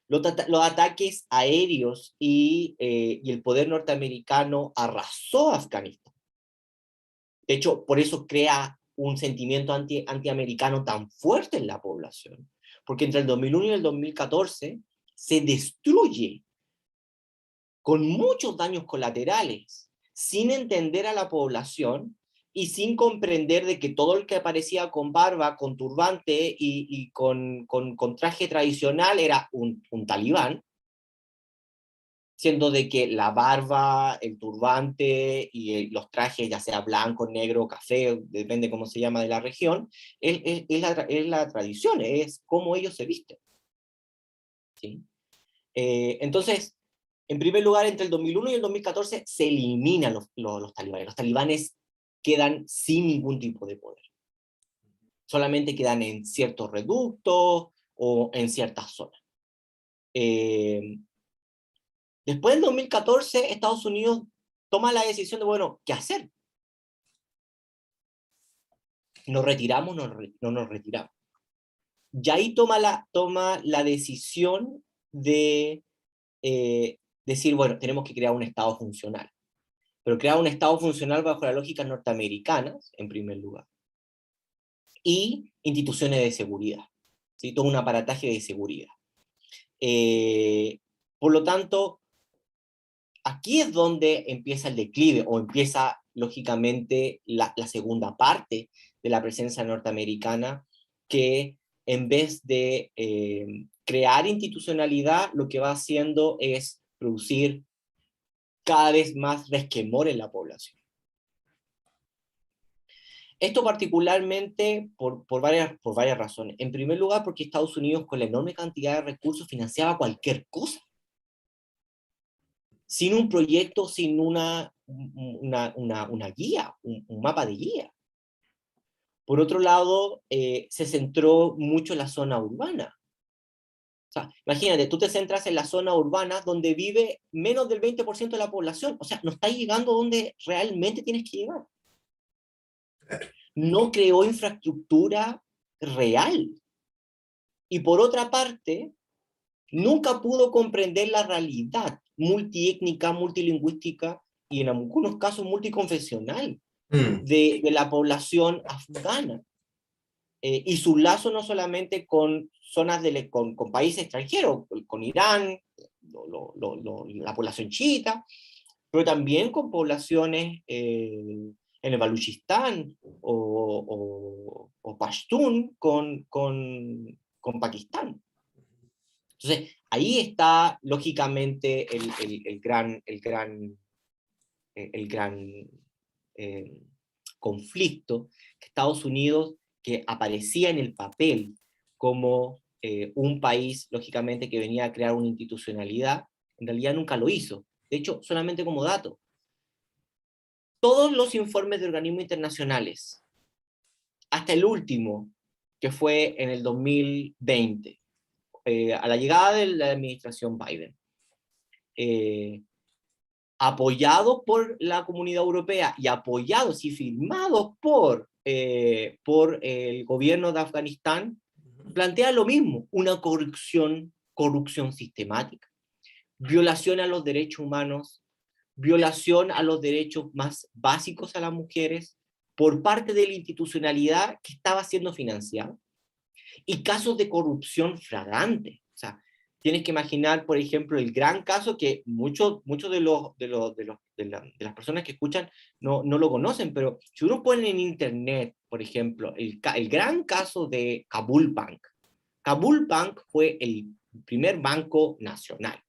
los ataques aéreos y el poder norteamericano arrasó a Afganistán. De hecho, por eso crea un sentimiento antiamericano tan fuerte en la población, porque entre el 2001 y el 2014 se destruye con muchos daños colaterales, sin entender a la población y sin comprender de que todo el que aparecía con barba, con turbante y con traje tradicional era un talibán, siendo de que la barba, el turbante y los trajes, ya sea blanco, negro, café, depende cómo se llama de la región, es la tradición, es cómo ellos se visten. ¿Sí? Entonces, en primer lugar, entre el 2001 y el 2014 se eliminan los talibanes. Los talibanes quedan sin ningún tipo de poder. Solamente quedan en ciertos reductos o en ciertas zonas. Después del 2014, Estados Unidos toma la decisión de, bueno, ¿qué hacer? ¿Nos retiramos o no nos retiramos? Y ahí toma la decisión de decir, bueno, tenemos que crear un Estado funcional. Pero crear un Estado funcional bajo las lógicas norteamericanas, en primer lugar, y instituciones de seguridad, ¿sí? Todo un aparataje de seguridad. Por lo tanto, aquí es donde empieza el declive, o empieza, lógicamente, la segunda parte de la presencia norteamericana, que en vez de crear institucionalidad, lo que va haciendo es producir cada vez más resquemor en la población. Esto particularmente por varias razones. En primer lugar, porque Estados Unidos, con la enorme cantidad de recursos, financiaba cualquier cosa. Sin un proyecto, sin una guía, un mapa de guía. Por otro lado, se centró mucho en la zona urbana. O sea, imagínate, tú te centras en la zona urbana donde vive menos del 20% de la población. O sea, no estás llegando donde realmente tienes que llegar. No creó infraestructura real. Y por otra parte, nunca pudo comprender la realidad multiétnica, multilingüística y en algunos casos multiconfesional de la población afgana. Y su lazo no solamente con zonas con países extranjeros, con Irán, la población chiita, pero también con poblaciones en el Baluchistán o Pashtun con Pakistán. Entonces, ahí está lógicamente el gran conflicto que Estados Unidos, que aparecía en el papel como un país, lógicamente, que venía a crear una institucionalidad, en realidad nunca lo hizo. De hecho, solamente como dato, todos los informes de organismos internacionales, hasta el último, que fue en el 2020, a la llegada de la administración Biden, apoyados por la Comunidad Europea y apoyados y firmados por el gobierno de Afganistán, plantea lo mismo: una corrupción sistemática, violación a los derechos humanos, violación a los derechos más básicos a las mujeres por parte de la institucionalidad que estaba siendo financiada, y casos de corrupción flagrante. O sea, tienes que imaginar, por ejemplo, el gran caso que muchos de las personas que escuchan no lo conocen, pero si uno pone en internet, por ejemplo, el gran caso de Kabul Bank. Kabul Bank fue el primer banco nacional,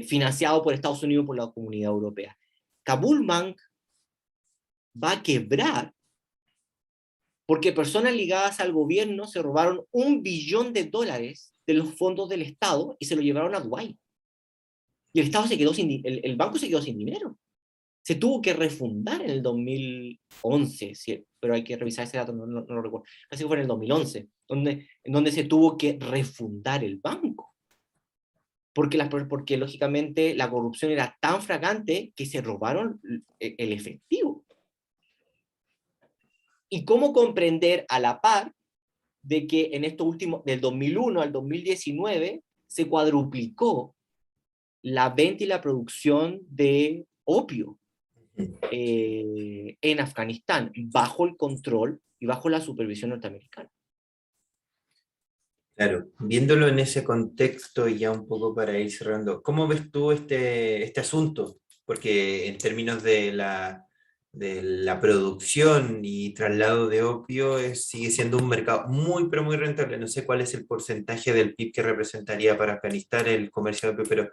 financiado por Estados Unidos, por la Comunidad Europea. Kabul Bank va a quebrar porque personas ligadas al gobierno se robaron $1 billón de los fondos del Estado y se lo llevaron a Dubái. Y el Estado se quedó el banco se quedó sin dinero. Se tuvo que refundar en el 2011, ¿sí? Pero hay que revisar ese dato, no lo recuerdo. Casi fue en el 2011, en donde se tuvo que refundar el banco. Porque lógicamente la corrupción era tan flagrante que se robaron el efectivo. Y cómo comprender a la par de que en estos últimos, del 2001 al 2019, se cuadruplicó la venta y la producción de opio en Afganistán, bajo el control y bajo la supervisión norteamericana. Claro, viéndolo en ese contexto y ya un poco para ir cerrando, ¿cómo ves tú este asunto? Porque en términos de la producción y traslado de opio sigue siendo un mercado muy, pero muy rentable. No sé cuál es el porcentaje del PIB que representaría para Afganistán el comercio de opio, pero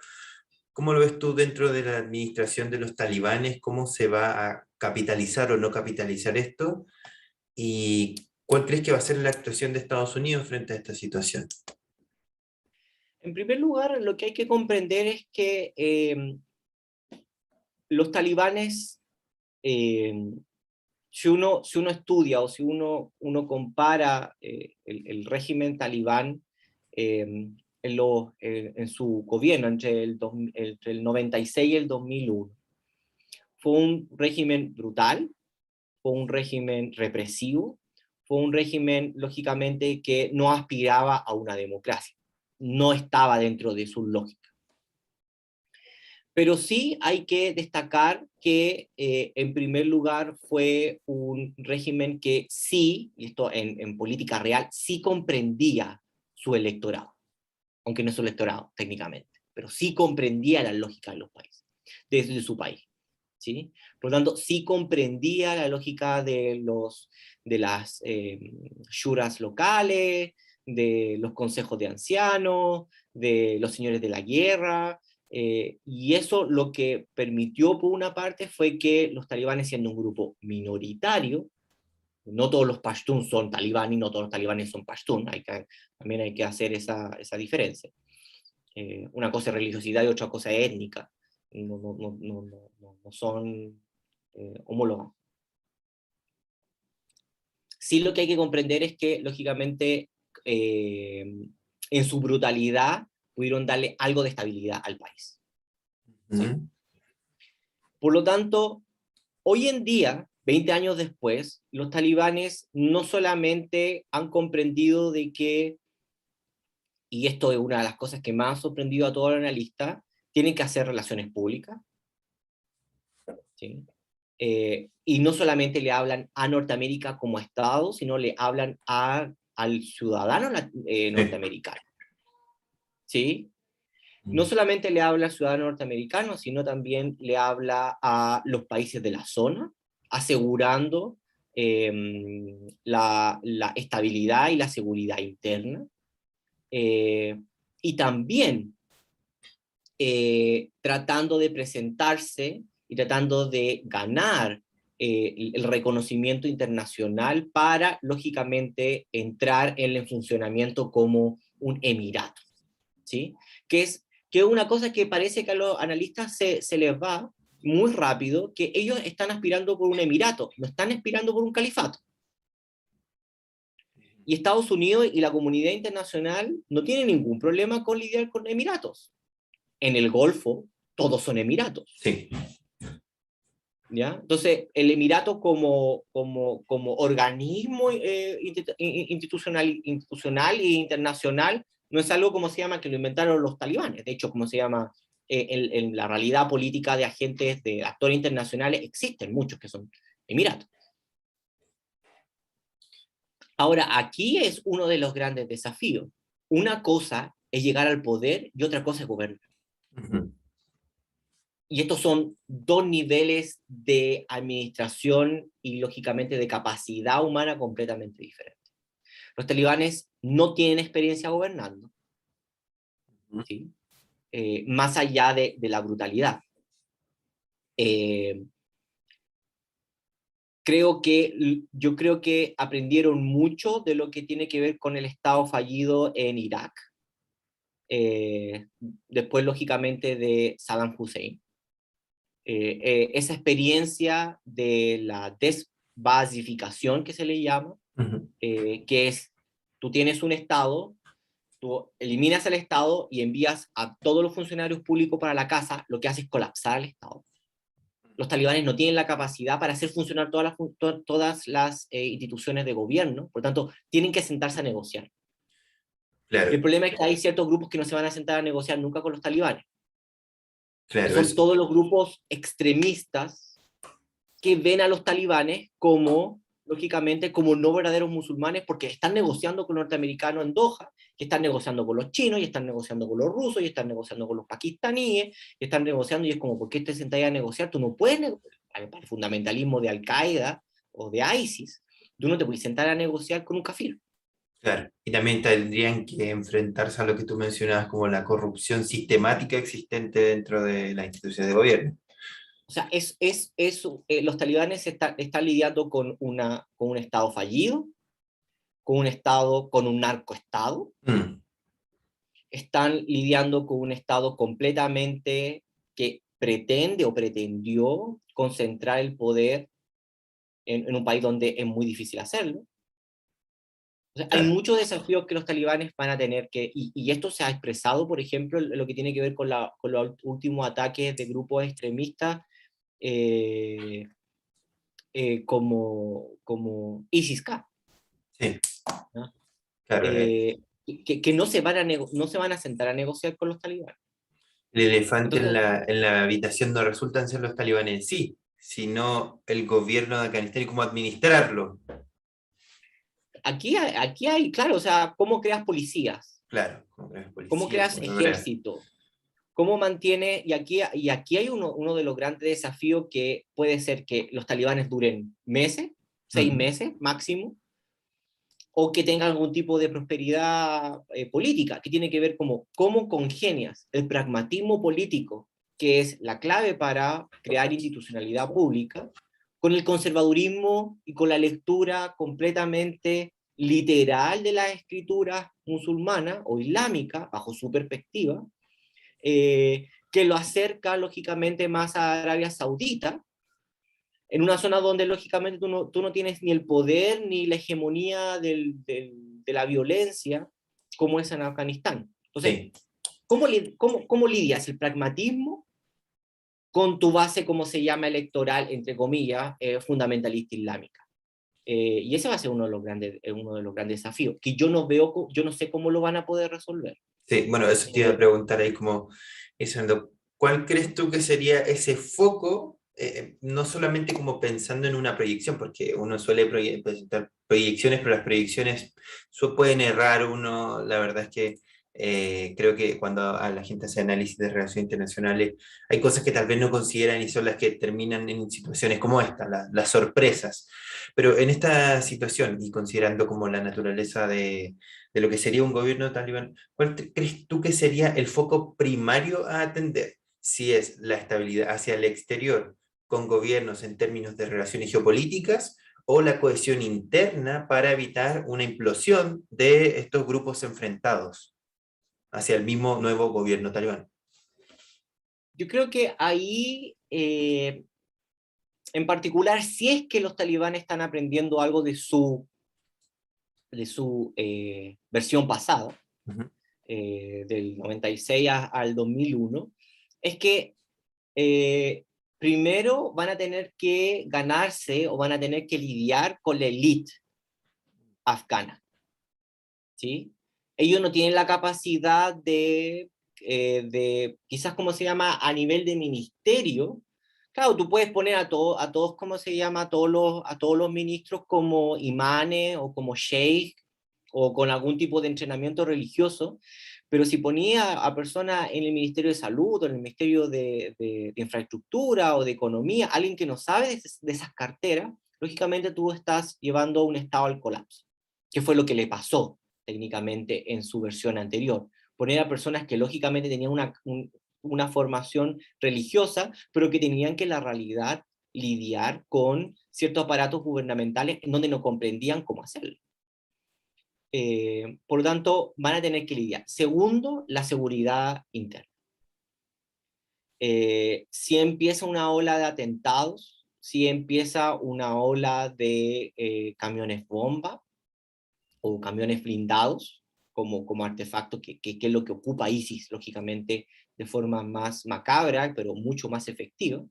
¿cómo lo ves tú dentro de la administración de los talibanes? ¿Cómo se va a capitalizar o no capitalizar esto? ¿Y cuál crees que va a ser la actuación de Estados Unidos frente a esta situación? En primer lugar, lo que hay que comprender es que los talibanes, si uno estudia o si uno compara el régimen talibán en su gobierno entre el 96 y el 2001, fue un régimen brutal, fue un régimen represivo, fue un régimen, lógicamente, que no aspiraba a una democracia, no estaba dentro de su lógica. Pero sí hay que destacar que, en primer lugar, fue un régimen que sí, y esto en política real, sí comprendía su electorado, aunque no es su electorado técnicamente, pero sí comprendía la lógica de los países, desde su país. ¿sí? Por lo tanto, sí comprendía la lógica de las shuras locales, de los consejos de ancianos, de los señores de la guerra, y eso lo que permitió, por una parte, fue que los talibanes, siendo un grupo minoritario, no todos los pashtun son talibán y no todos los talibanes son pashtun, también hay que hacer esa diferencia. Una cosa es religiosidad y otra cosa es étnica, no son homólogas. Sí, lo que hay que comprender es que, lógicamente, en su brutalidad, pudieron darle algo de estabilidad al país. ¿Sí? Por lo tanto, hoy en día, 20 años después, los talibanes no solamente han comprendido de que, y esto es una de las cosas que más ha sorprendido a todos los analistas, tienen que hacer relaciones públicas, ¿sí? Y no solamente le hablan a Norteamérica como Estado, sino le hablan al ciudadano norteamericano, ¿sí? No solamente le habla al ciudadano norteamericano, sino también le habla a los países de la zona, asegurando la estabilidad y la seguridad interna. Y también tratando de presentarse y tratando de ganar el reconocimiento internacional para, lógicamente, entrar en el funcionamiento como un emirato, ¿sí? Que es una cosa que parece que a los analistas se les va muy rápido, que ellos están aspirando por un emirato, no están aspirando por un califato. Y Estados Unidos y la comunidad internacional no tienen ningún problema con lidiar con emiratos. En el Golfo, todos son emiratos. Sí. ¿Ya? Entonces, el emirato como organismo institucional e internacional no es algo como se llama que lo inventaron los talibanes. De hecho, como se llama, en la realidad política de agentes, de actores internacionales, existen muchos que son emiratos. Ahora, aquí es uno de los grandes desafíos. Una cosa es llegar al poder y otra cosa es gobernar. Uh-huh. Y estos son dos niveles de administración y, lógicamente, de capacidad humana completamente diferentes. Los talibanes no tienen experiencia gobernando, ¿sí? Más allá de la brutalidad. Yo creo que aprendieron mucho de lo que tiene que ver con el Estado fallido en Irak. Después, lógicamente, de Saddam Hussein. Esa experiencia de la desbasificación que se le llama, Uh-huh. que es, tú tienes un Estado, tú eliminas el Estado y envías a todos los funcionarios públicos para la casa, lo que hace es colapsar el Estado. Los talibanes no tienen la capacidad para hacer funcionar todas las instituciones de gobierno, por tanto, tienen que sentarse a negociar. Claro. Y el problema es que hay ciertos grupos que no se van a sentar a negociar nunca con los talibanes, que Claro, son eso. todos los grupos extremistas que ven a los talibanes como, lógicamente, como no verdaderos musulmanes, porque están negociando con los norteamericanos en Doha, que están negociando con los chinos, y están negociando con los rusos, y están negociando con los pakistaníes, y están negociando, y es como, ¿por qué te sentás a negociar? Tú no puedes para el fundamentalismo de Al-Qaeda o de ISIS, tú no te puedes sentar a negociar con un kafir. Claro. Y también tendrían que enfrentarse a lo que tú mencionabas como la corrupción sistemática existente dentro de las instituciones de gobierno. O sea, los talibanes están lidiando con un Estado fallido, con un Estado, con un narcoestado, Mm. están lidiando con un Estado completamente que pretende o pretendió concentrar el poder en un país donde es muy difícil hacerlo. O sea, hay Claro. muchos desafíos que los talibanes van a tener que, y esto se ha expresado, por ejemplo, en lo que tiene que ver con los últimos ataques de grupos extremistas eh, como ISIS-K, Sí, ¿no? claro. Que no se van a sentar a negociar con los talibanes. El elefante en Entonces, en la habitación no resultan ser los talibanes en sí, sino el gobierno de Afganistán y cómo administrarlo. aquí hay, claro, o sea, ¿cómo creas policías? Claro, como creas ¿Cómo policía, creas como lograr. ejército? ¿Cómo mantiene? Y aquí hay uno de los grandes desafíos que puede ser que los talibanes duren meses, 6 meses máximo, o que tengan algún tipo de prosperidad política, que tiene que ver como cómo congenias el pragmatismo político, que es la clave para crear institucionalidad pública, con el conservadurismo y con la lectura completamente literal de las escrituras musulmanas o islámicas, bajo su perspectiva, que lo acerca lógicamente más a Arabia Saudita, en una zona donde lógicamente tú no tienes ni el poder ni la hegemonía de la violencia como es en Afganistán. Entonces, Sí. ¿cómo lidias el pragmatismo con tu base, como se llama, electoral, entre comillas, fundamentalista islámica? Y ese va a ser uno de los grandes desafíos, que yo no veo, yo no sé cómo lo van a poder resolver. Sí, bueno, eso te iba a preguntar ahí como, Isabel, ¿cuál crees tú que sería ese foco, no solamente como pensando en una proyección, porque uno suele presentar proyecciones, pero las proyecciones pueden errar uno, la verdad es que creo que cuando a la gente hace análisis de relaciones internacionales, hay cosas que tal vez no consideran y son las que terminan en situaciones como esta, las sorpresas. Pero en esta situación, y considerando como la naturaleza de lo que sería un gobierno talibán, ¿cuál crees tú que sería el foco primario a atender? Si es la estabilidad hacia el exterior con gobiernos en términos de relaciones geopolíticas o la cohesión interna para evitar una implosión de estos grupos enfrentados hacia el mismo nuevo gobierno talibán. Yo creo que ahí, en particular, si es que los talibanes están aprendiendo algo de su versión pasada, Uh -huh. del 96 al 2001, es que primero van a tener que ganarse o van a tener que lidiar con la élite afgana, ¿sí? Ellos no tienen la capacidad de quizás, ¿cómo se llama?, a nivel de ministerio. Claro, tú puedes poner a todos, ¿cómo se llama?, a todos los ministros como imanes o como sheikh o con algún tipo de entrenamiento religioso, pero si ponía a personas en el Ministerio de Salud o en el Ministerio de Infraestructura o de Economía, alguien que no sabe de esas carteras, lógicamente tú estás llevando a un Estado al colapso, que fue lo que le pasó técnicamente en su versión anterior. Poner a personas que lógicamente tenían una formación religiosa, pero que tenían que en la realidad lidiar con ciertos aparatos gubernamentales en donde no comprendían cómo hacerlo. Por lo tanto, van a tener que lidiar. Segundo, la seguridad interna. Si empieza una ola de atentados, si empieza una ola de camiones bomba o camiones blindados como artefacto, que es lo que ocupa ISIS, lógicamente, de forma más macabra, pero mucho más efectiva,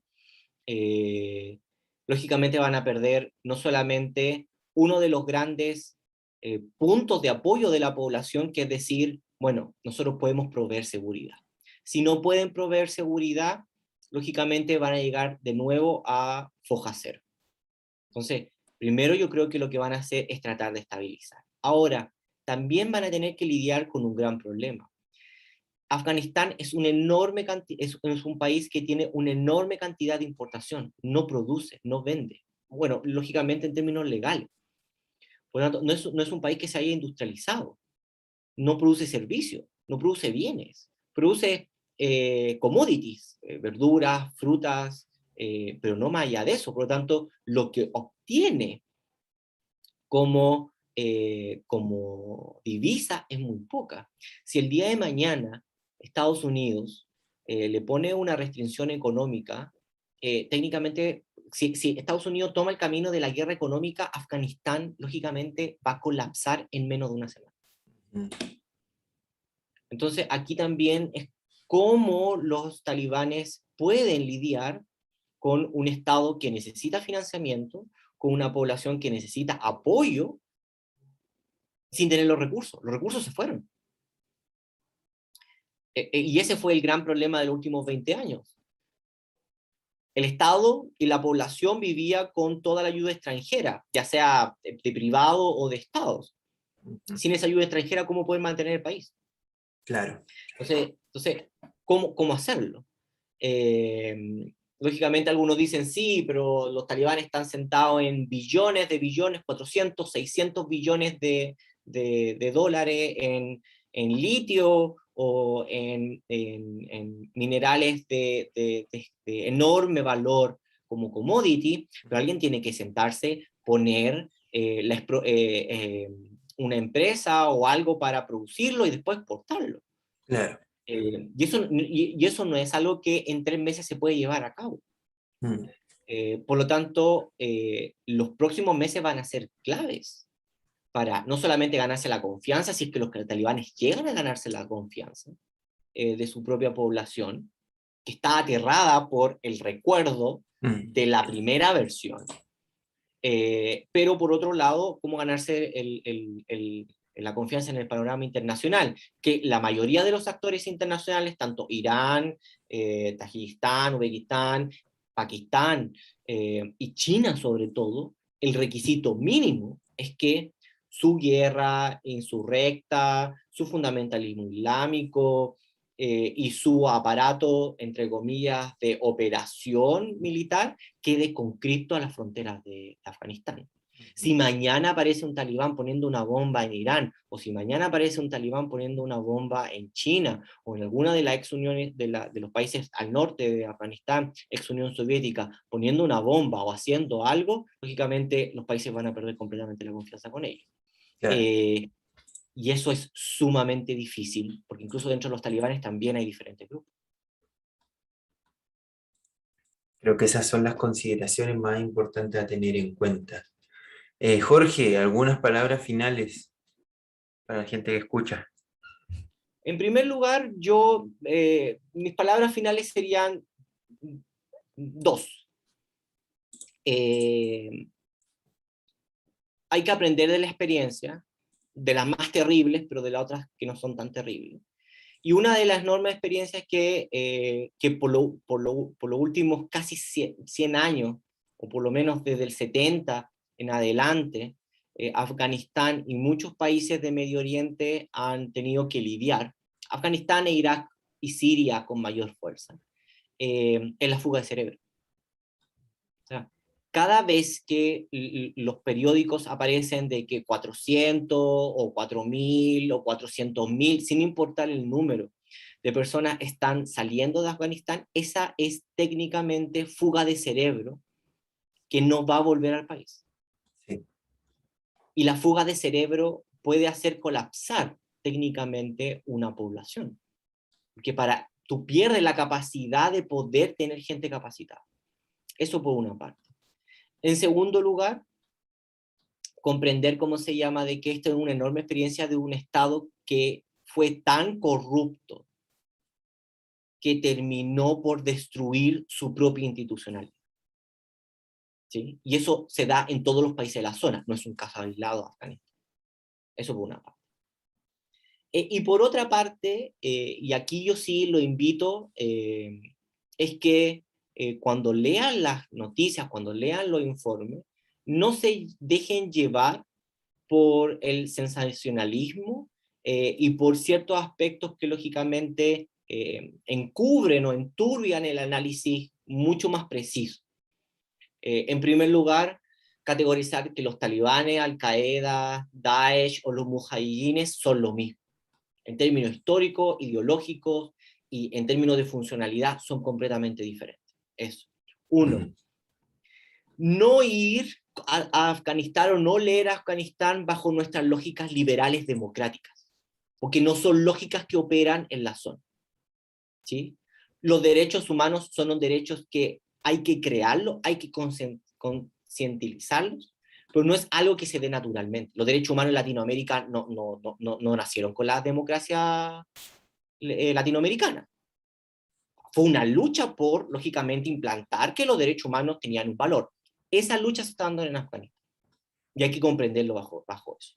lógicamente van a perder no solamente uno de los grandes puntos de apoyo de la población, que es decir, bueno, nosotros podemos proveer seguridad. Si no pueden proveer seguridad, lógicamente van a llegar de nuevo a foja cero. Entonces, primero yo creo que lo que van a hacer es tratar de estabilizar. Ahora, también van a tener que lidiar con un gran problema. Afganistán es es un país que tiene una enorme cantidad de importación, no produce, no vende. Bueno, lógicamente en términos legales. Por lo tanto, no es un país que se haya industrializado, no produce servicios, no produce bienes, produce commodities, verduras, frutas, pero no más allá de eso. Por lo tanto, lo que obtiene como divisa es muy poca. Si el día de mañana Estados Unidos le pone una restricción económica, técnicamente, si Estados Unidos toma el camino de la guerra económica, Afganistán, lógicamente, va a colapsar en menos de una semana. Entonces, aquí también es cómo los talibanes pueden lidiar con un Estado que necesita financiamiento, con una población que necesita apoyo, sin tener los recursos. Los recursos se fueron. Y ese fue el gran problema de los últimos 20 años. El Estado y la población vivía con toda la ayuda extranjera, ya sea de privado o de Estados. Sin esa ayuda extranjera, ¿cómo pueden mantener el país? Claro. Entonces, cómo hacerlo. Lógicamente algunos dicen sí, pero los talibanes están sentados en billones de billones, 400, 600 billones de dólares en litio o en minerales de enorme valor como commodity, pero alguien tiene que sentarse, poner una empresa o algo para producirlo y después exportarlo. Claro. Y eso no es algo que en 3 meses se puede llevar a cabo. Mm. Por lo tanto, los próximos meses van a ser claves para no solamente ganarse la confianza, si es que los talibanes llegan a ganarse la confianza de su propia población, que está aterrada por el recuerdo Mm. de la primera versión, pero por otro lado, cómo ganarse la confianza en el panorama internacional, que la mayoría de los actores internacionales, tanto Irán, Tayikistán, Uzbekistán, Pakistán y China sobre todo, el requisito mínimo es que su guerra insurrecta, su fundamentalismo islámico y su aparato, entre comillas, de operación militar quede conscripto a las fronteras de Afganistán. Si mañana aparece un talibán poniendo una bomba en Irán, o si mañana aparece un talibán poniendo una bomba en China, o en alguna de las ex uniones de los países al norte de Afganistán, ex Unión Soviética, poniendo una bomba o haciendo algo, lógicamente los países van a perder completamente la confianza con ellos. Claro. Y eso es sumamente difícil, porque incluso dentro de los talibanes también hay diferentes grupos. Creo que esas son las consideraciones más importantes a tener en cuenta. Jorge, algunas palabras finales para la gente que escucha. En primer lugar, mis palabras finales serían 2. Hay que aprender de la experiencia, de las más terribles, pero de las otras que no son tan terribles. Y una de las enormes experiencias que por los últimos casi 100 años, o por lo menos desde el 70 en adelante, Afganistán y muchos países de Medio Oriente han tenido que lidiar, Afganistán e Irak y Siria con mayor fuerza, es la fuga de cerebro. O sea, cada vez que los periódicos aparecen de que 400 o 4.000 o 400.000, sin importar el número de personas están saliendo de Afganistán, esa es técnicamente fuga de cerebro que no va a volver al país. Sí. Y la fuga de cerebro puede hacer colapsar técnicamente una población. Porque tú pierdes la capacidad de poder tener gente capacitada. Eso por una parte. En segundo lugar, comprender cómo se llama de que esto es una enorme experiencia de un Estado que fue tan corrupto que terminó por destruir su propia institucionalidad. ¿Sí? Y eso se da en todos los países de la zona, no es un caso aislado de Afganistán. Eso por una parte. Y por otra parte, y aquí yo sí lo invito, es que cuando lean las noticias, cuando lean los informes, no se dejen llevar por el sensacionalismo y por ciertos aspectos que lógicamente encubren o enturbian el análisis mucho más preciso. En primer lugar, categorizar que los talibanes, Al-Qaeda, Daesh o los mujahidines son lo mismo. En términos históricos, ideológicos y en términos de funcionalidad son completamente diferentes. Eso. Uno, no ir a Afganistán o no leer a Afganistán bajo nuestras lógicas liberales democráticas, porque no son lógicas que operan en la zona. ¿Sí? Los derechos humanos son los derechos que hay que crearlos, hay que concientizarlos, pero no es algo que se dé naturalmente. Los derechos humanos en Latinoamérica no nacieron con la democracia latinoamericana. Fue una lucha por, lógicamente, implantar que los derechos humanos tenían un valor. Esa lucha se está dando en Afganistán. Y hay que comprenderlo bajo eso.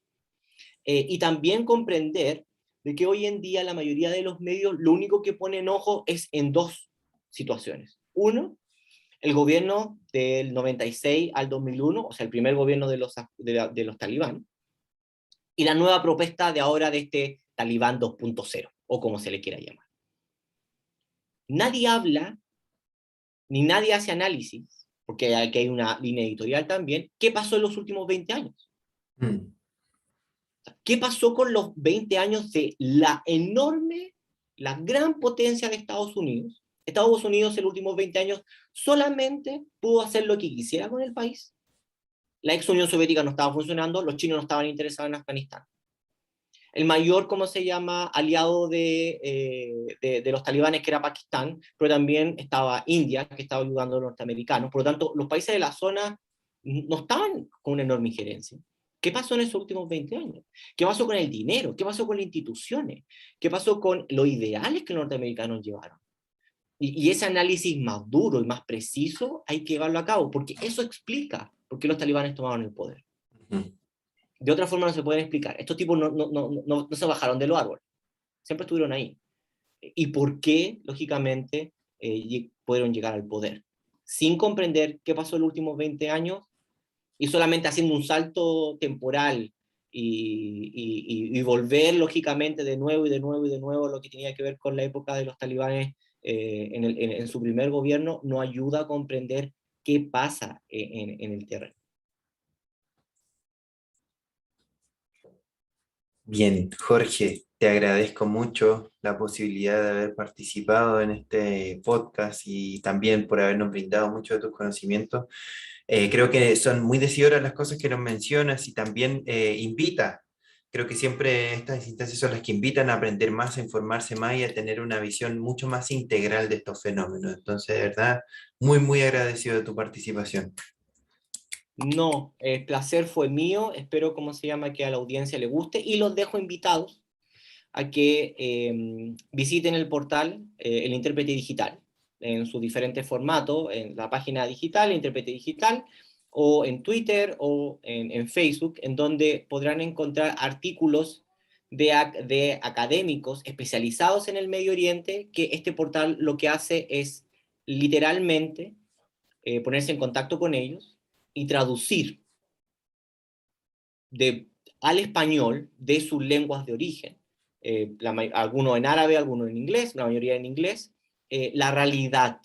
Y también comprender de que hoy en día la mayoría de los medios lo único que ponen ojo es en 2 situaciones. Uno, el gobierno del 96 al 2001, o sea, el primer gobierno de los talibán, y la nueva propuesta de ahora de este talibán 2.0, o como se le quiera llamar. nadie habla, ni nadie hace análisis, porque aquí hay una línea editorial también, ¿qué pasó en los últimos 20 años? Mm. ¿Qué pasó con los 20 años de la enorme, la gran potencia de Estados Unidos? Estados Unidos en los últimos 20 años solamente pudo hacer lo que quisiera con el país. La ex Unión Soviética no estaba funcionando, los chinos no estaban interesados en Afganistán. El mayor, ¿cómo se llama?, aliado de los talibanes, que era Pakistán, pero también estaba India, que estaba ayudando a los norteamericanos. Por lo tanto, los países de la zona no estaban con una enorme injerencia. ¿Qué pasó en esos últimos 20 años? ¿Qué pasó con el dinero? ¿Qué pasó con las instituciones? ¿Qué pasó con los ideales que los norteamericanos llevaron? Y ese análisis más duro y más preciso hay que llevarlo a cabo, porque eso explica por qué los talibanes tomaron el poder. Ujú. De otra forma no se pueden explicar. Estos tipos no se bajaron de los árboles, siempre estuvieron ahí. ¿Y por qué, lógicamente, pudieron llegar al poder? Sin comprender qué pasó en los últimos 20 años y solamente haciendo un salto temporal y volver, lógicamente, de nuevo y de nuevo y de nuevo lo que tenía que ver con la época de los talibanes en su primer gobierno, no ayuda a comprender qué pasa en el terreno. Bien, Jorge, te agradezco mucho la posibilidad de haber participado en este podcast y también por habernos brindado mucho de tus conocimientos. Creo que son muy decidoras las cosas que nos mencionas y también invita. Creo que siempre estas instancias son las que invitan a aprender más, a informarse más y a tener una visión mucho más integral de estos fenómenos. Entonces, de verdad, muy, muy agradecido de tu participación. No, el placer fue mío, espero, ¿cómo se llama?, que a la audiencia le guste y los dejo invitados a que visiten el portal El Intérprete Digital en sus diferentes formatos, en la página digital, el Intérprete Digital, o en Twitter o en Facebook, en donde podrán encontrar artículos de académicos especializados en el Medio Oriente, que este portal lo que hace es literalmente ponerse en contacto con ellos y traducir al español de sus lenguas de origen, algunos en árabe, algunos en inglés, la mayoría en inglés, la realidad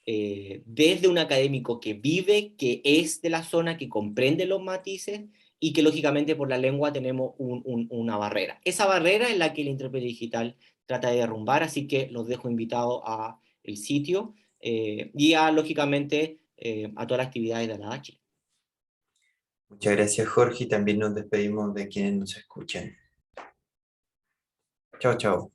desde un académico que vive, que es de la zona, que comprende los matices y que lógicamente por la lengua tenemos una barrera. Esa barrera es la que el intérprete digital trata de derrumbar, así que los dejo invitados a el sitio y a, lógicamente, a todas las actividades de la Chile. Muchas gracias, Jorge, y también nos despedimos de quienes nos escuchan. Chao, chao.